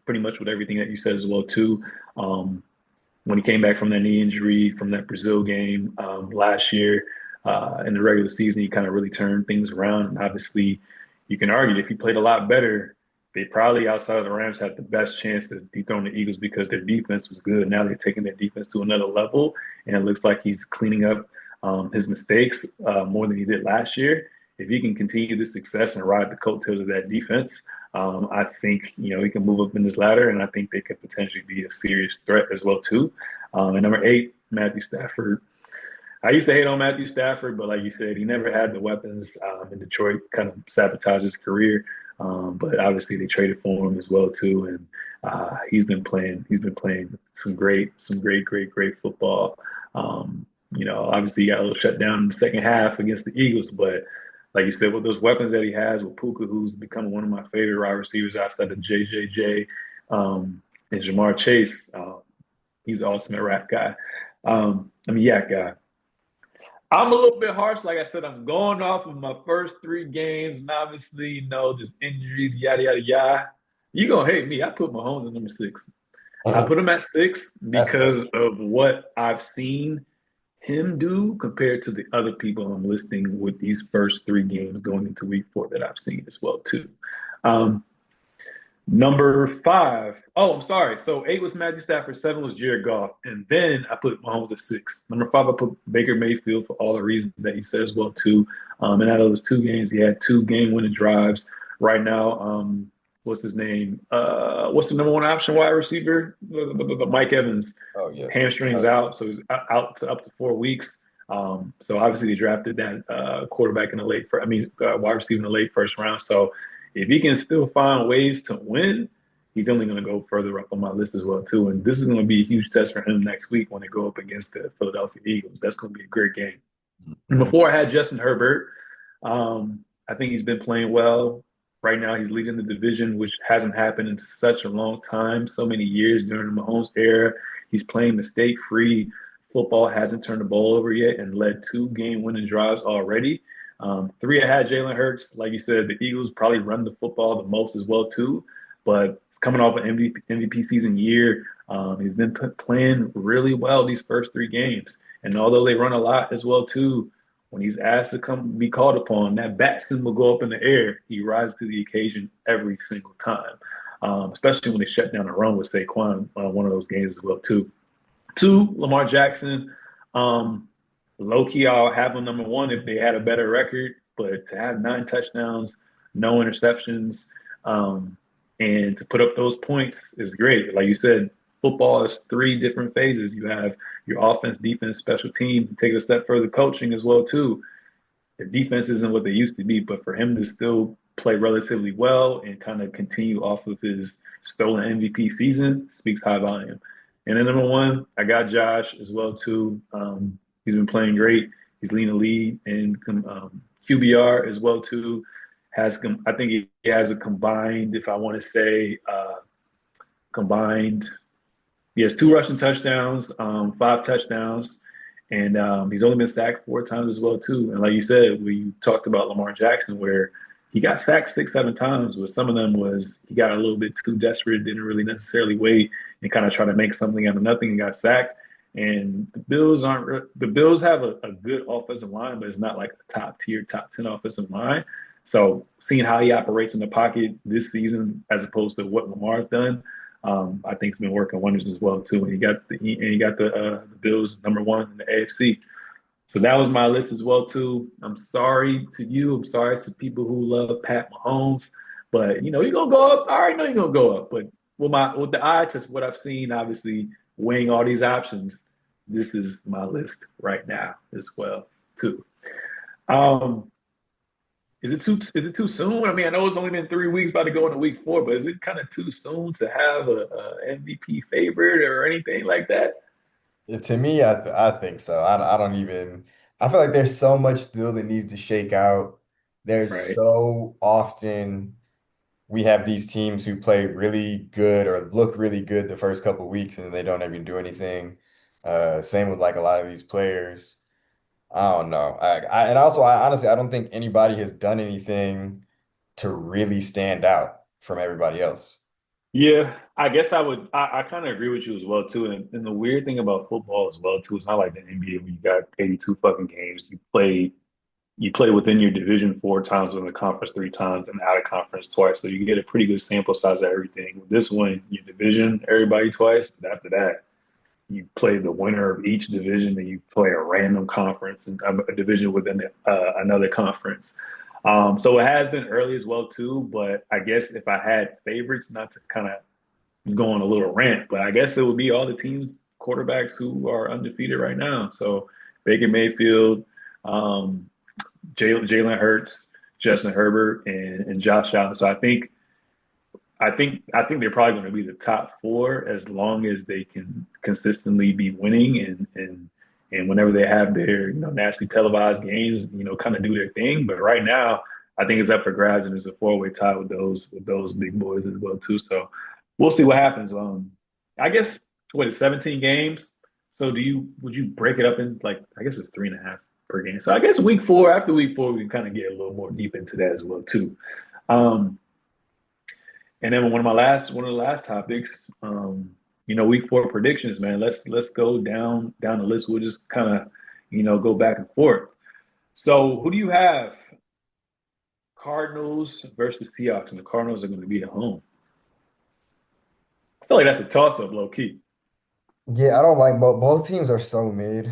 pretty much with everything that you said as well too. Um, when he came back from that knee injury from that Brazil game last year in the regular season, he kind of really turned things around. And obviously, you can argue if he played a lot better, they probably outside of the Rams had the best chance to dethrone the Eagles because their defense was good. Now they're taking their defense to another level, and it looks like he's cleaning up his mistakes more than he did last year. If he can continue this success and ride the coattails of that defense, I think he can move up in this ladder, and I think they could potentially be a serious threat as well too. And number 8, Matthew Stafford. I used to hate on Matthew Stafford, but like you said, he never had the weapons in Detroit. Kind of sabotaged his career, but obviously they traded for him as well too, and he's been playing. He's been playing some great football. Obviously he got a little shut down in the second half against the Eagles, but like you said, with those weapons that he has, with Puka, who's become one of my favorite wide receivers outside of JJJ, and Jamar Chase, he's the ultimate rap guy. Yak guy. I'm a little bit harsh. Like I said, I'm going off of my first three games, and obviously, just injuries, yada yada yada. You gonna hate me? I put Mahomes at number six. I put him at six That's because crazy. of what I've seen him do compared to the other people I'm listing with these first three games going into week four that I've seen as well too. Um, Number five. Oh, I'm sorry. So eight was Matthew Stafford, seven was Jared Goff, and then I put Mahomes at six. Number five, I put Baker Mayfield for all the reasons that he said as well too. And out of those two games, he had two game-winning drives. Right now, what's his name? What's the number one option wide receiver? Mike Evans, Oh yeah. hamstrings out, so he's out to up to 4 weeks. So obviously they drafted that quarterback in the late, wide receiver in the late first round. So if he can still find ways to win, he's only going to go further up on my list as well too. And this is going to be a huge test for him next week when they go up against the Philadelphia Eagles. That's going to be a great game. And Mhm. before I had Justin Herbert, I think he's been playing well. Right now, he's leading the division, which hasn't happened in such a long time, so many years during the Mahomes era. He's playing mistake-free football, hasn't turned the ball over yet, and led two game-winning drives already. Three, I had Jalen Hurts. Like you said, the Eagles probably run the football the most as well too. But coming off an MVP season year, he's been playing really well these first three games. And although they run a lot as well too, when he's asked to come be called upon, that bat symbol go up in the air. He rises to the occasion every single time. Especially when they shut down a run with Saquon one of those games as well too. Two, Lamar Jackson. Low key, I'll have him number one if they had a better record. But to have nine touchdowns, no interceptions, and to put up those points is great. Like you said, football is three different phases. You have your offense, defense, special team. Take it a step further, coaching as well too. Their defense isn't what they used to be, but for him to still play relatively well and kind of continue off of his stolen MVP season speaks high volume. And then number one, I got Josh as well too. He's been playing great. He's leading the lead in QBR as well too. I think he has a combined, if I want to say, combined. He has two rushing touchdowns, five touchdowns, and he's only been sacked four times as well too. And like you said, we talked about Lamar Jackson, where he got sacked 6, 7 times, but some of them was he got a little bit too desperate, didn't really necessarily wait, and kind of try to make something out of nothing and got sacked. And the Bills have a good offensive line, but it's not like a top tier, top 10 offensive line. So seeing how he operates in the pocket this season, as opposed to what Lamar's done, I think it's been working wonders as well too. And he got the Bills number one in the AFC. So that was my list as well too. I'm sorry to you. I'm sorry to people who love Pat Mahomes, but you're gonna go up. I already know you're gonna go up. But with the eye test, what I've seen, obviously weighing all these options, this is my list right now as well too. Um, is it too soon? I mean, I know it's only been 3 weeks, about to go into week four, but is it kind of too soon to have a MVP favorite or anything like that? To me, I think so. I don't even. I feel like there's so much still that needs to shake out. There's Right. so often we have these teams who play really good or look really good the first couple of weeks and they don't even do anything. Same with like a lot of these players. I don't know. And also I honestly I don't think anybody has done anything to really stand out from everybody else. Yeah, I guess I would. I kind of agree with you as well too. And the weird thing about football as well too, it's not like the NBA where you got 82 fucking games. You play within your division four times, within the conference three times, and out of conference twice. So you get a pretty good sample size of everything. With this one, your division everybody twice, but after that, you play the winner of each division, and you play a random conference and a division within another conference. So it has been early as well too. But I guess if I had favorites, not to kind of go on a little rant, but I guess it would be all the teams quarterbacks who are undefeated right now. So Baker Mayfield, um, Jalen Hurts, Justin Herbert, and Josh Allen. So I think I think they're probably going to be the top four as long as they can consistently be winning and whenever they have their nationally televised games, kind of do their thing. But right now, I think it's up for grabs and there's a four-way tie with those big boys as well too. So we'll see what happens. I guess what is 17 games. So would you break it up in like I guess it's 3.5 per game. So I guess week four after week four we can kind of get a little more deep into that as well too. Um, and then one of the last topics, week four predictions, man. Let's go down the list. We'll just kind of, go back and forth. So who do you have? Cardinals versus Seahawks, and the Cardinals are going to be at home. I feel like that's a toss up, low key. Yeah, I don't like both teams are so mid.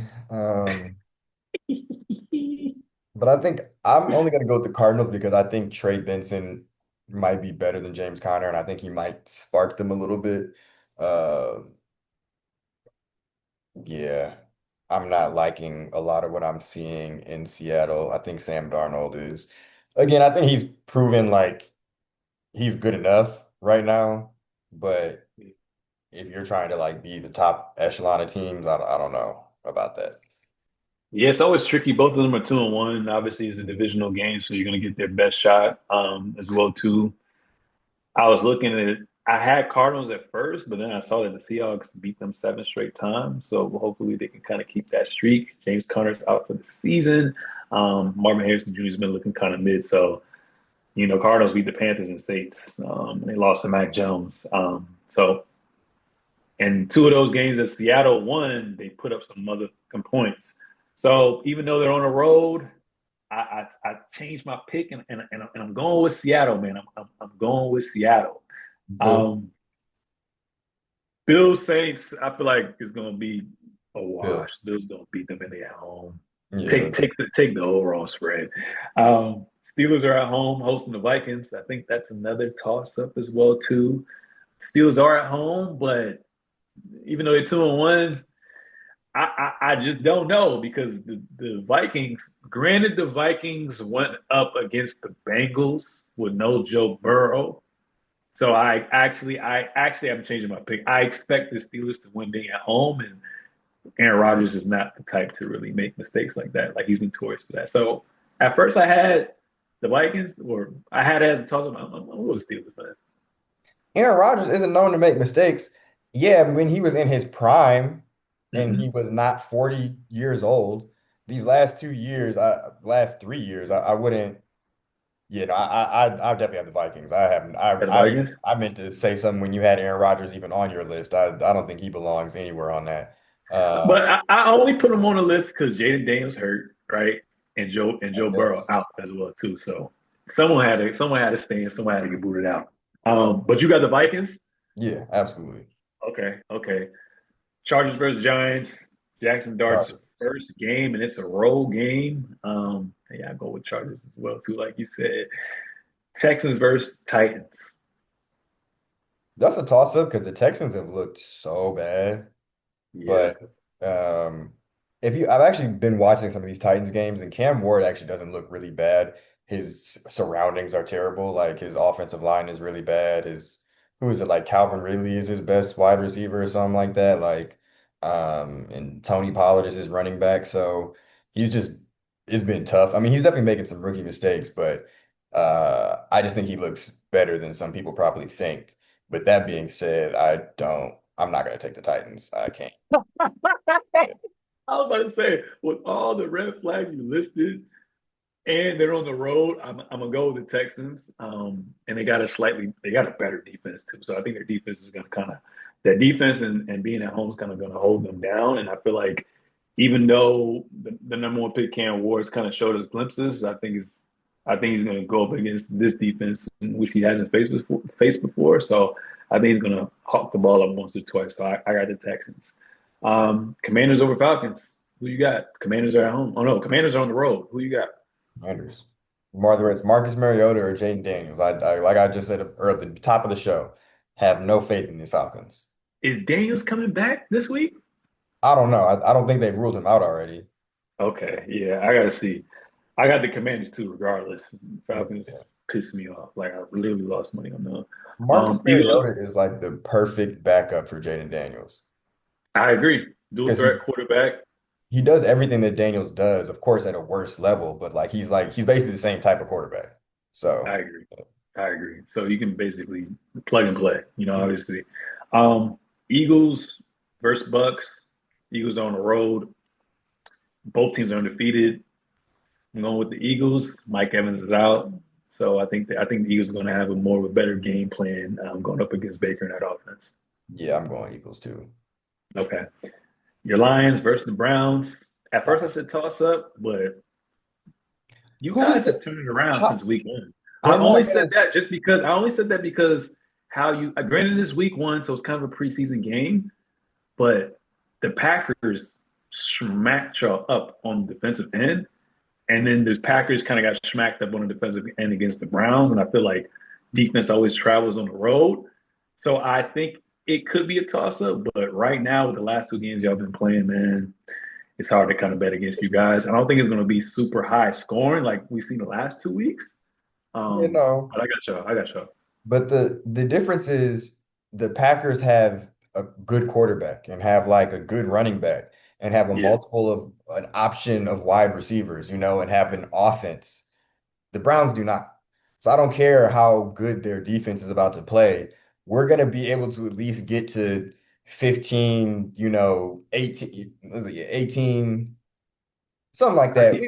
But I think I'm only gonna go with the Cardinals because I think Trey Benson might be better than James Conner, and I think he might spark them a little bit. Uh, yeah, I'm not liking a lot of what I'm seeing in Seattle. I think Sam Darnold is, again, I think he's proven like he's good enough right now, but if you're trying to like be the top echelon of teams, I don't know about that. Yeah, it's always tricky. Both of them are 2-1. Obviously, it's a divisional game, so you're going to get their best shot as well too. I was looking at it. I had Cardinals at first, but then I saw that the Seahawks beat them 7 straight times. So hopefully they can kind of keep that streak. James Conner's out for the season. Marvin Harrison Jr. has been looking kind of mid. So, Cardinals beat the Panthers in states. And they lost to Mac Jones. And two of those games that Seattle won, they put up some motherfucking points. So even though they're on the road, I changed my pick and I'm going with Seattle, man. I'm going with Seattle. Bill, Um, Bills Saints, I feel like it's gonna be a wash. Bills. Bills gonna beat them in their home. Yeah, Take the overall spread. Steelers are at home hosting the Vikings. I think that's another toss up as well too. Steelers are at home, but even though they're 2-1, I just don't know because the Vikings, granted, the Vikings went up against the Bengals with no Joe Burrow. So I actually am changing my pick. I expect the Steelers to win being at home, and Aaron Rodgers is not the type to really make mistakes like that. Like he's notorious for that. So at first I had the Vikings, or I had it as a toss up. I'm going to Steelers, man. Aaron Rodgers isn't known to make mistakes. Yeah, when he was in his prime and he Mm-hmm. was not 40 years old, these last 3 years, I wouldn't, I definitely have the Vikings. I haven't, The Vikings, I meant to say something when you had Aaron Rodgers even on your list. I don't think he belongs anywhere on that. but I only put them on the list because Jaden Daniels hurt, right, and Joe Burrow That's, out as well too. So someone had to stay and someone had to get booted out. uh, But you got the Vikings. yeah, absolutely. Okay, okay. Chargers versus Giants. Jackson Dart's Chargers. first game, and it's a road game. Yeah, I go with Chargers as well too, like you said. Texans versus Titans. That's a toss-up because the Texans have looked so bad. Yeah, But um, if you, I've actually been watching some of these Titans games, and Cam Ward actually doesn't look really bad. His surroundings are terrible. Like his offensive line is really bad. His who is it? Like Calvin Ridley is his best wide receiver or something like that. And Tony Pollard is his running back. So he's just it's been tough. I mean, he's definitely making some rookie mistakes, but I just think he looks better than some people probably think. With that being said, I'm not going to take the Titans. I can't. I was about to say, with all the red flags you listed, and they're on the road, I'm gonna go with the Texans. And they got a better defense too. So I think their defense is gonna kind of that defense and being at home is kind of gonna hold them down. And I feel like even though the number one pick Cam Ward's kind of showed us glimpses, I think he's gonna go up against this defense, which he hasn't faced before. So I think he's gonna hawk the ball up once or twice. So I got the Texans. Commanders over Falcons. Who you got? Commanders are at home. Oh no, Commanders are on the road. Who you got? Commanders. Whether it's Marcus Mariota or Jaden Daniels, like I just said earlier at the top of the show, have no faith in these Falcons. Is Daniels coming back this week? I don't know. I don't think they've ruled him out already. Okay, yeah, I gotta see. I got the Commanders too, regardless. Mm, Falcons. yeah. pissed me off. Like I literally lost money on them. Marcus Eagles, Mariota is like the perfect backup for Jaden Daniels I agree. Dual because threat quarterback. he does everything that Daniels does, of course, at a worse level, but he's basically the same type of quarterback. So I agree. I agree. So you can basically plug and play, yeah, obviously. Um, Eagles versus Bucks. Eagles are on the road. Both teams are undefeated. I'm going with the Eagles. Mike Evans is out. So I think the Eagles are going to have a more of a better game plan going up against Baker in that offense. yeah, I'm going Eagles too. Okay. Your Lions versus the Browns. At first I said toss up, but you Who is guys the? have turned it around How, since week one. I I'm only not said gonna. that just because I only said that because how you granted this week one, so it's kind of a preseason game, but the Packers smacked y'all up on the defensive end, and then the Packers kind of got smacked up on the defensive end against the Browns, and I feel like defense always travels on the road, so I think it could be a toss up, but right now with the last two games y'all been playing, man, it's hard to kind of bet against you guys. I don't think it's going to be super high scoring like we've seen the last 2 weeks. You know, But I got y'all. I got y'all. but the difference is the Packers have a good quarterback and have like a good running back and have a Yeah. multiple of an option of wide receivers, and have an offense. The Browns do not. So I don't care how good their defense is about to play. We're going to be able to at least get to 15, 18, what is it, 18, something like I that. think,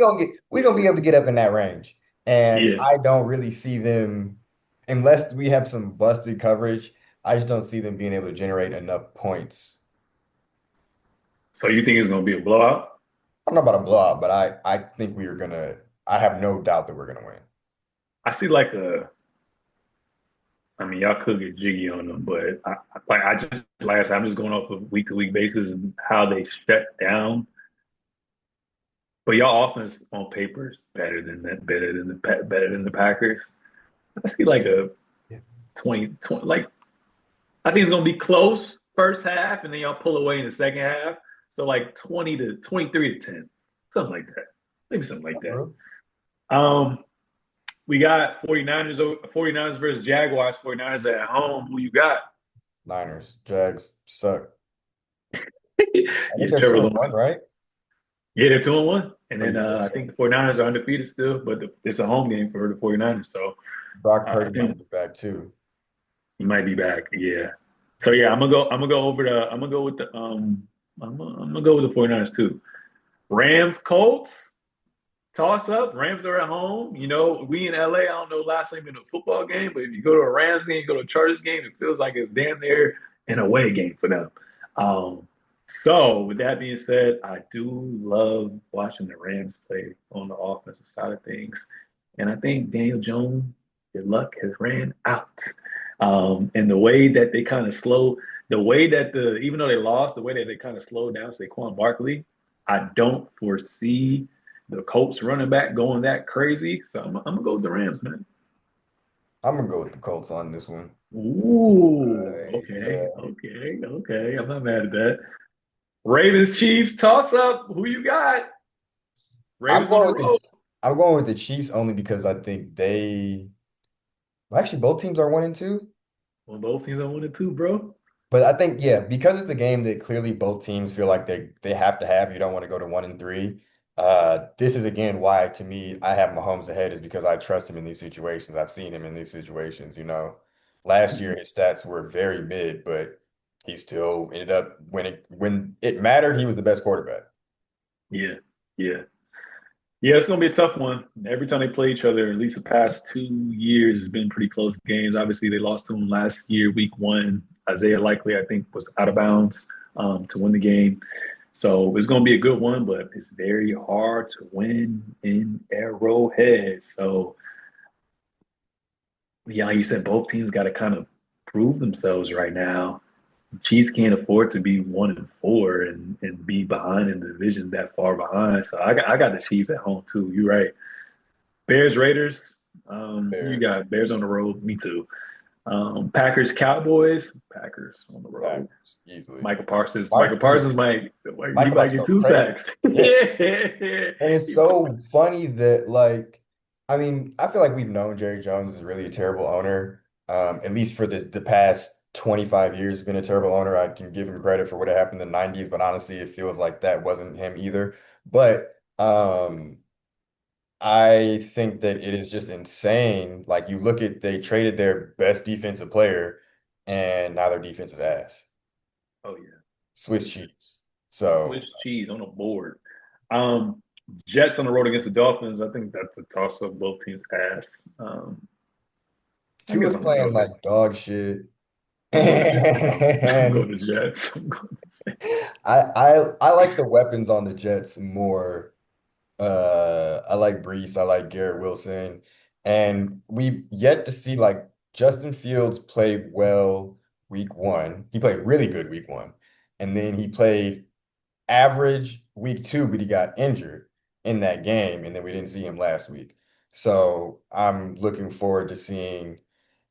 We're gonna be able to get up in that range. And yeah. I don't really see them unless we have some busted coverage. I just don't see them being able to generate enough points. So you think it's going to be a blowout? I'm not about to blow out, but I think we are gonna. I have no doubt that we're gonna win. I see like I mean, y'all could get jiggy on them, but I just, like I said, I'm just going off of week to week basis and how they shut down. But y'all offense on paper is better than that, better than the Packers. I see like a Yeah. 20 like I think it's gonna be close first half, and then y'all pull away in the second half. So like 20 to 23 to 10, something like that. Maybe something like that. Bro. Um, we got 49ers versus Jaguars. 49ers are at home. Who you got? Niners, Jags suck. I think Yeah, they're Trevor 2-1, Lawrence. right? Yeah, they're 2-1. And Oh then yeah, they I suck. think the 49ers are undefeated still, but it's a home game for the 49ers. So Brock I Purdy think might be back too. he might be back. Yeah. So yeah, I'm gonna go over the I'm gonna go with the I'm gonna go with the 49ers too. Rams Colts. Toss up. Rams are at home. We in LA. I don't know last time in a football game, but if you go to a Rams game, you go to a Chargers game, it feels like it's damn near an away game for them. So with that being said, I do love watching the Rams play on the offensive side of things, and I think Daniel Jones, good luck has ran out. And the way that they kind of slow, the way that even though they lost, the way that they kind of slowed down Saquon Barkley, I don't foresee the Colts running back going that crazy. So I'm gonna go with the Rams, man. I'm gonna go with the Colts on this one. Ooh, okay, Yeah. okay, okay. I'm not mad at that. Ravens, Chiefs, toss up. Who you got? I'm Ravens on the going with the road. I'm going with the Chiefs only because I think well, actually both teams are 1-2. Well, both teams are 1-2, bro. But I think, yeah, because it's a game that clearly both teams feel like they have to have, you don't want to go to 1-3. This is again why to me I have Mahomes ahead is because I trust him in these situations. I've seen him in these situations. Last year his stats were very mid, but he still ended up winning when it mattered, he was the best quarterback. Yeah, yeah. Yeah, it's gonna be a tough one. Every time they play each other, at least the past 2 years, has been pretty close games. Obviously, they lost to them last year, week one. Isaiah Likely, I think, was out of bounds to win the game. So it's gonna be a good one, but it's very hard to win in Arrowhead. So yeah, like you said, both teams got to kind of prove themselves right now. Chiefs can't afford to be 1-4 and be behind in the division that far behind. So I got the Chiefs at home too. You're right. Bears, Raiders. Who you Bears, got? Bears on the road. Me too. Packers, Cowboys. Packers on the road. Packers, easily. Michael Parsons. Mike, Michael yeah, Parsons might he Mike about might to get go two crazy. sacks. Yeah. Yeah, And it's he might. so funny that like I mean, I feel like we've known Jerry Jones is really a terrible owner. At least for the past 25 years, he's been a terrible owner. I can give him credit for what happened in the 90s, but honestly, it feels like that wasn't him either. But I think that it is just insane. Like you look at they traded their best defensive player and now their defense is ass. Oh yeah, Swiss cheese. So Swiss cheese on a board. Um, Jets on the road against the Dolphins. I think that's a toss up. Both teams ass. I guess Tua's I'm gonna playing go there. like dog shit. I'm going And to Jets. I like the weapons on the Jets more. I like Brees, I like Garrett Wilson, and we've yet to see like Justin Fields play well week one. He played really good week one, and then he played average week two, but he got injured in that game, and then we didn't see him last week. So I'm looking forward to seeing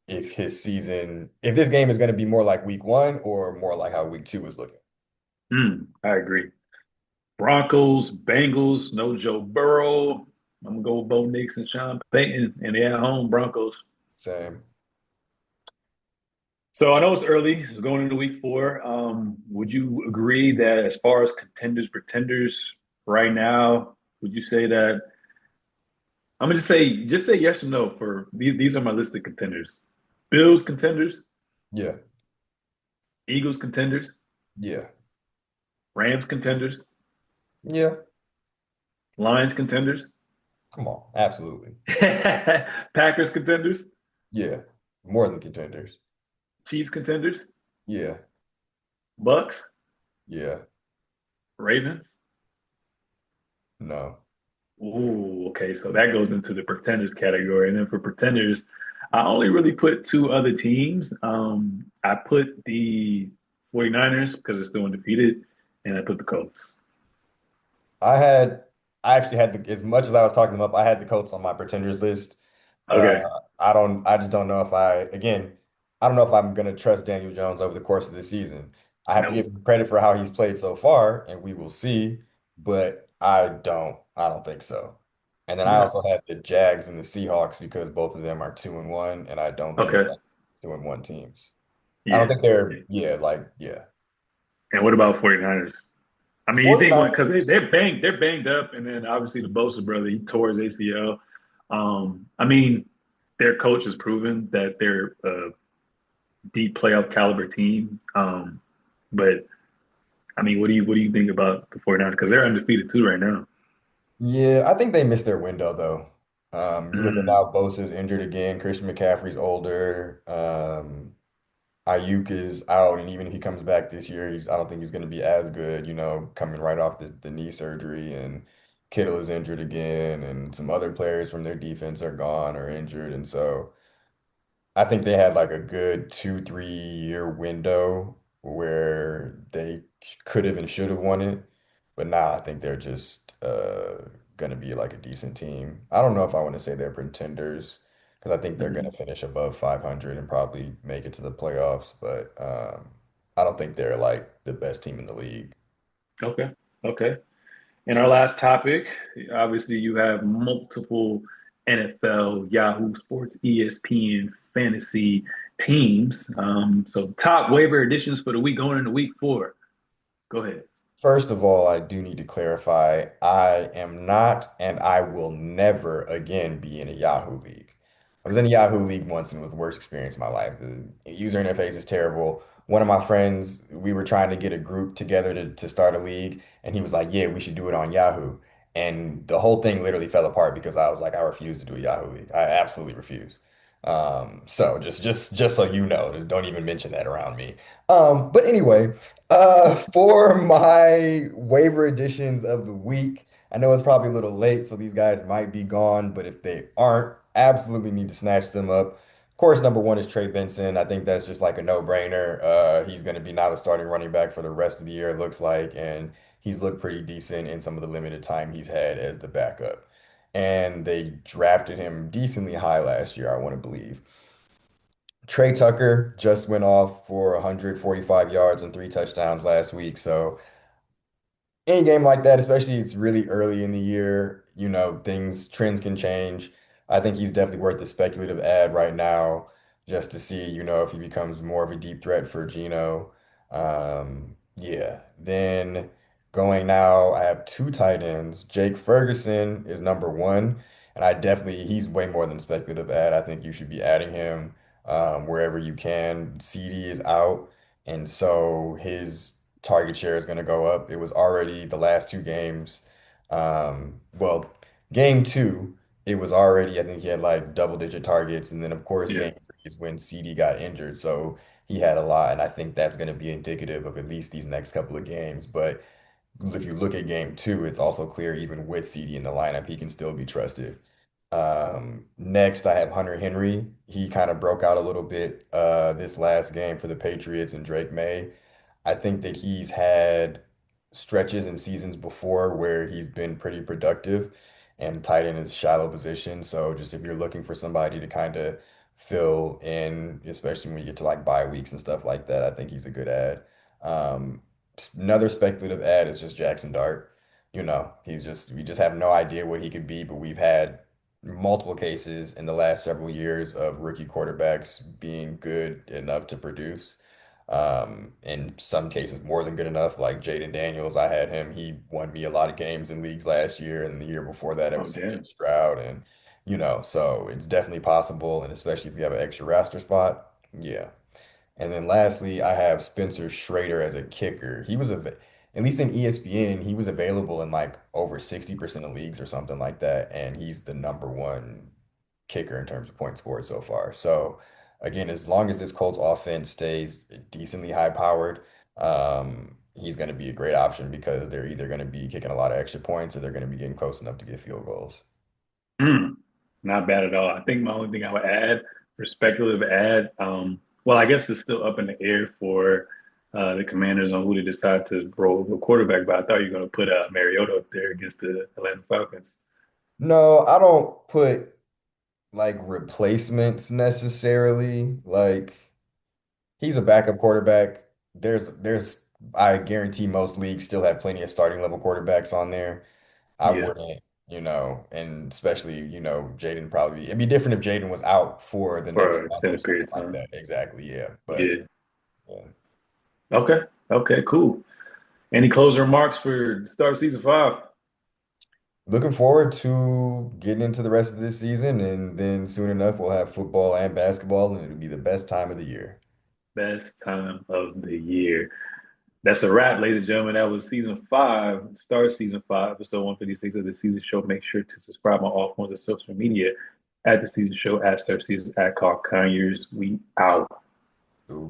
if if this game is going to be more like week one or more like how week two was looking. I agree. Broncos, Bengals, no Joe Burrow. I'm gonna go with Bo Nix and Sean Payton, and they're at home Broncos. Same. So I know it's early, it's going into week four. Would you agree that as far as contenders, pretenders right now, would you say that I'm gonna just say yes or no for these are my listed contenders. Bills contenders, Yeah. Eagles contenders, Yeah. Rams contenders, Yeah. Lions contenders, Come on. Absolutely. Packers contenders, Yeah. More than contenders. Chiefs contenders, Yeah. Bucks, Yeah. Ravens. No. Ooh, okay. So that goes into the pretenders category. And then for pretenders, I only really put two other teams. I put the 49ers because they're still undefeated, and I put the Colts. I had I actually had as much as I was talking them up, I had the Colts on my pretenders list. Uh, Okay. I just don't know if I don't know if I'm gonna trust Daniel Jones over the course of the season. I have to give No. him credit for how he's played so far, and we will see, but I don't think so. And then I Okay. also had the Jags and the Seahawks because both of them are 2-1, and I don't think Okay. like 2-1 teams. I don't Yeah. think they're yeah. And what about 49ers? I mean, you think because 49ers. they're banged up, and then obviously the Bosa brother he tore his ACL. I mean, their coach has proven that they're a deep playoff caliber team. But I mean, what do you think about the 49ers? Because they're undefeated too right now. Yeah, I think they missed their window though. You look at Mm, now, Bosa's injured again. Christian McCaffrey's older. Ayuk is out, and even if he comes back this year, I don't think he's going to be as good. Coming right off the knee surgery, and Kittle is injured again, and some other players from their defense are gone or injured, and so. I think they had like a good 2, 3 year window where they could have and should have won it. But now I think they're just gonna be like a decent team. I don't know if I want to say they're pretenders because I think they're gonna mm. finish above 500 and probably make it to the playoffs, but I don't think they're like the best team in the league. Okay. Okay. And our last topic, obviously, you have multiple NFL, Yahoo Sports, ESPN, fantasy teams. So top waiver additions for the week going into week four. Go ahead. First of all, I do need to clarify, I am not and I will never again be in a Yahoo League. I was in a Yahoo League once and it was the worst experience of my life. The user interface is terrible. One of my friends, we were trying to get a group together to start a league, and he was like, yeah, we should do it on Yahoo. And the whole thing literally fell apart because I was like, I refuse to do a Yahoo League. I absolutely refuse. So just so you know, don't even mention that around me. But anyway. For my waiver editions of the week, I know it's probably a little late, so these guys might be gone, but if they aren't, absolutely need to snatch them up. Of course, number one is Trey Benson. I think that's just like a no-brainer. He's going to be now the starting running back for the rest of the year, it looks like, and he's looked pretty decent in some of the limited time he's had as the backup. And they drafted him decently high last year, I want to believe. Trey Tucker just went off for 145 yards and 3 touchdowns last week. So any game like that, especially it's really early in the year, trends can change. I think he's definitely worth the speculative ad right now, just to see, if he becomes more of a deep threat for Geno. Yeah. Then going now, I have two tight ends. Jake Ferguson is number one, and he's way more than speculative ad. I think you should be adding him wherever you can. CD is out, and so his target share is going to go up. It was already the last two games. Well, game two. It was already, I think he had like double-digit targets. And then, of course, Yeah. game three is when CD got injured. So he had a lot. And I think that's going to be indicative of at least these next couple of games. But if you look at game two, it's also clear even with CD in the lineup, he can still be trusted. Next, I have Hunter Henry. He kind of broke out a little bit this last game for the Patriots and Drake May. I think that he's had stretches and seasons before where he's been pretty productive and tight in his shallow position. So just if you're looking for somebody to kind of fill in, especially when you get to like bye weeks and stuff like that, I think he's a good ad. Um, Another speculative ad is just Jackson Dart. We just have no idea what he could be, but we've had multiple cases in the last several years of rookie quarterbacks being good enough to produce. In some cases, more than good enough. Like Jaden Daniels, I had him. He won me a lot of games in leagues last year, and the year before that, it Oh, was CJ damn. Stroud. And so it's definitely possible, and especially if you have an extra roster spot, yeah. And then lastly, I have Spencer Schrader as a kicker. At least in ESPN, he was available in like over 60% of leagues or something like that, and he's the number one kicker in terms of points scored so far. So again, as long as this Colts offense stays decently high powered, he's going to be a great option because they're either going to be kicking a lot of extra points or they're going to be getting close enough to get field goals. Mm, not bad at all. I think my only thing I would add for speculative ad, well, I guess it's still up in the air for the Commanders on who to decide to roll the quarterback. But I thought you were going to put Mariota up there against the Atlanta Falcons. No, I don't put like replacements necessarily. Like he's a backup quarterback. I guarantee most leagues still have plenty of starting level quarterbacks on there. I Yeah, wouldn't, and especially, Jaden probably, it'd be different if Jaden was out for the next for an month or extended something period of like time. that. Exactly, yeah. But Yeah. yeah. Okay. Okay. Cool. Any closing remarks for the start of season five? Looking forward to getting into the rest of this season, and then soon enough we'll have football and basketball, and it'll be the best time of the year. Best time of the year. That's a wrap, ladies and gentlemen. That was season five, start season five, episode 156 of the Season Show. Make sure to subscribe on all forms of social media at the Season Show, at Star Seasons, at Carl Conyers. We out. Ooh.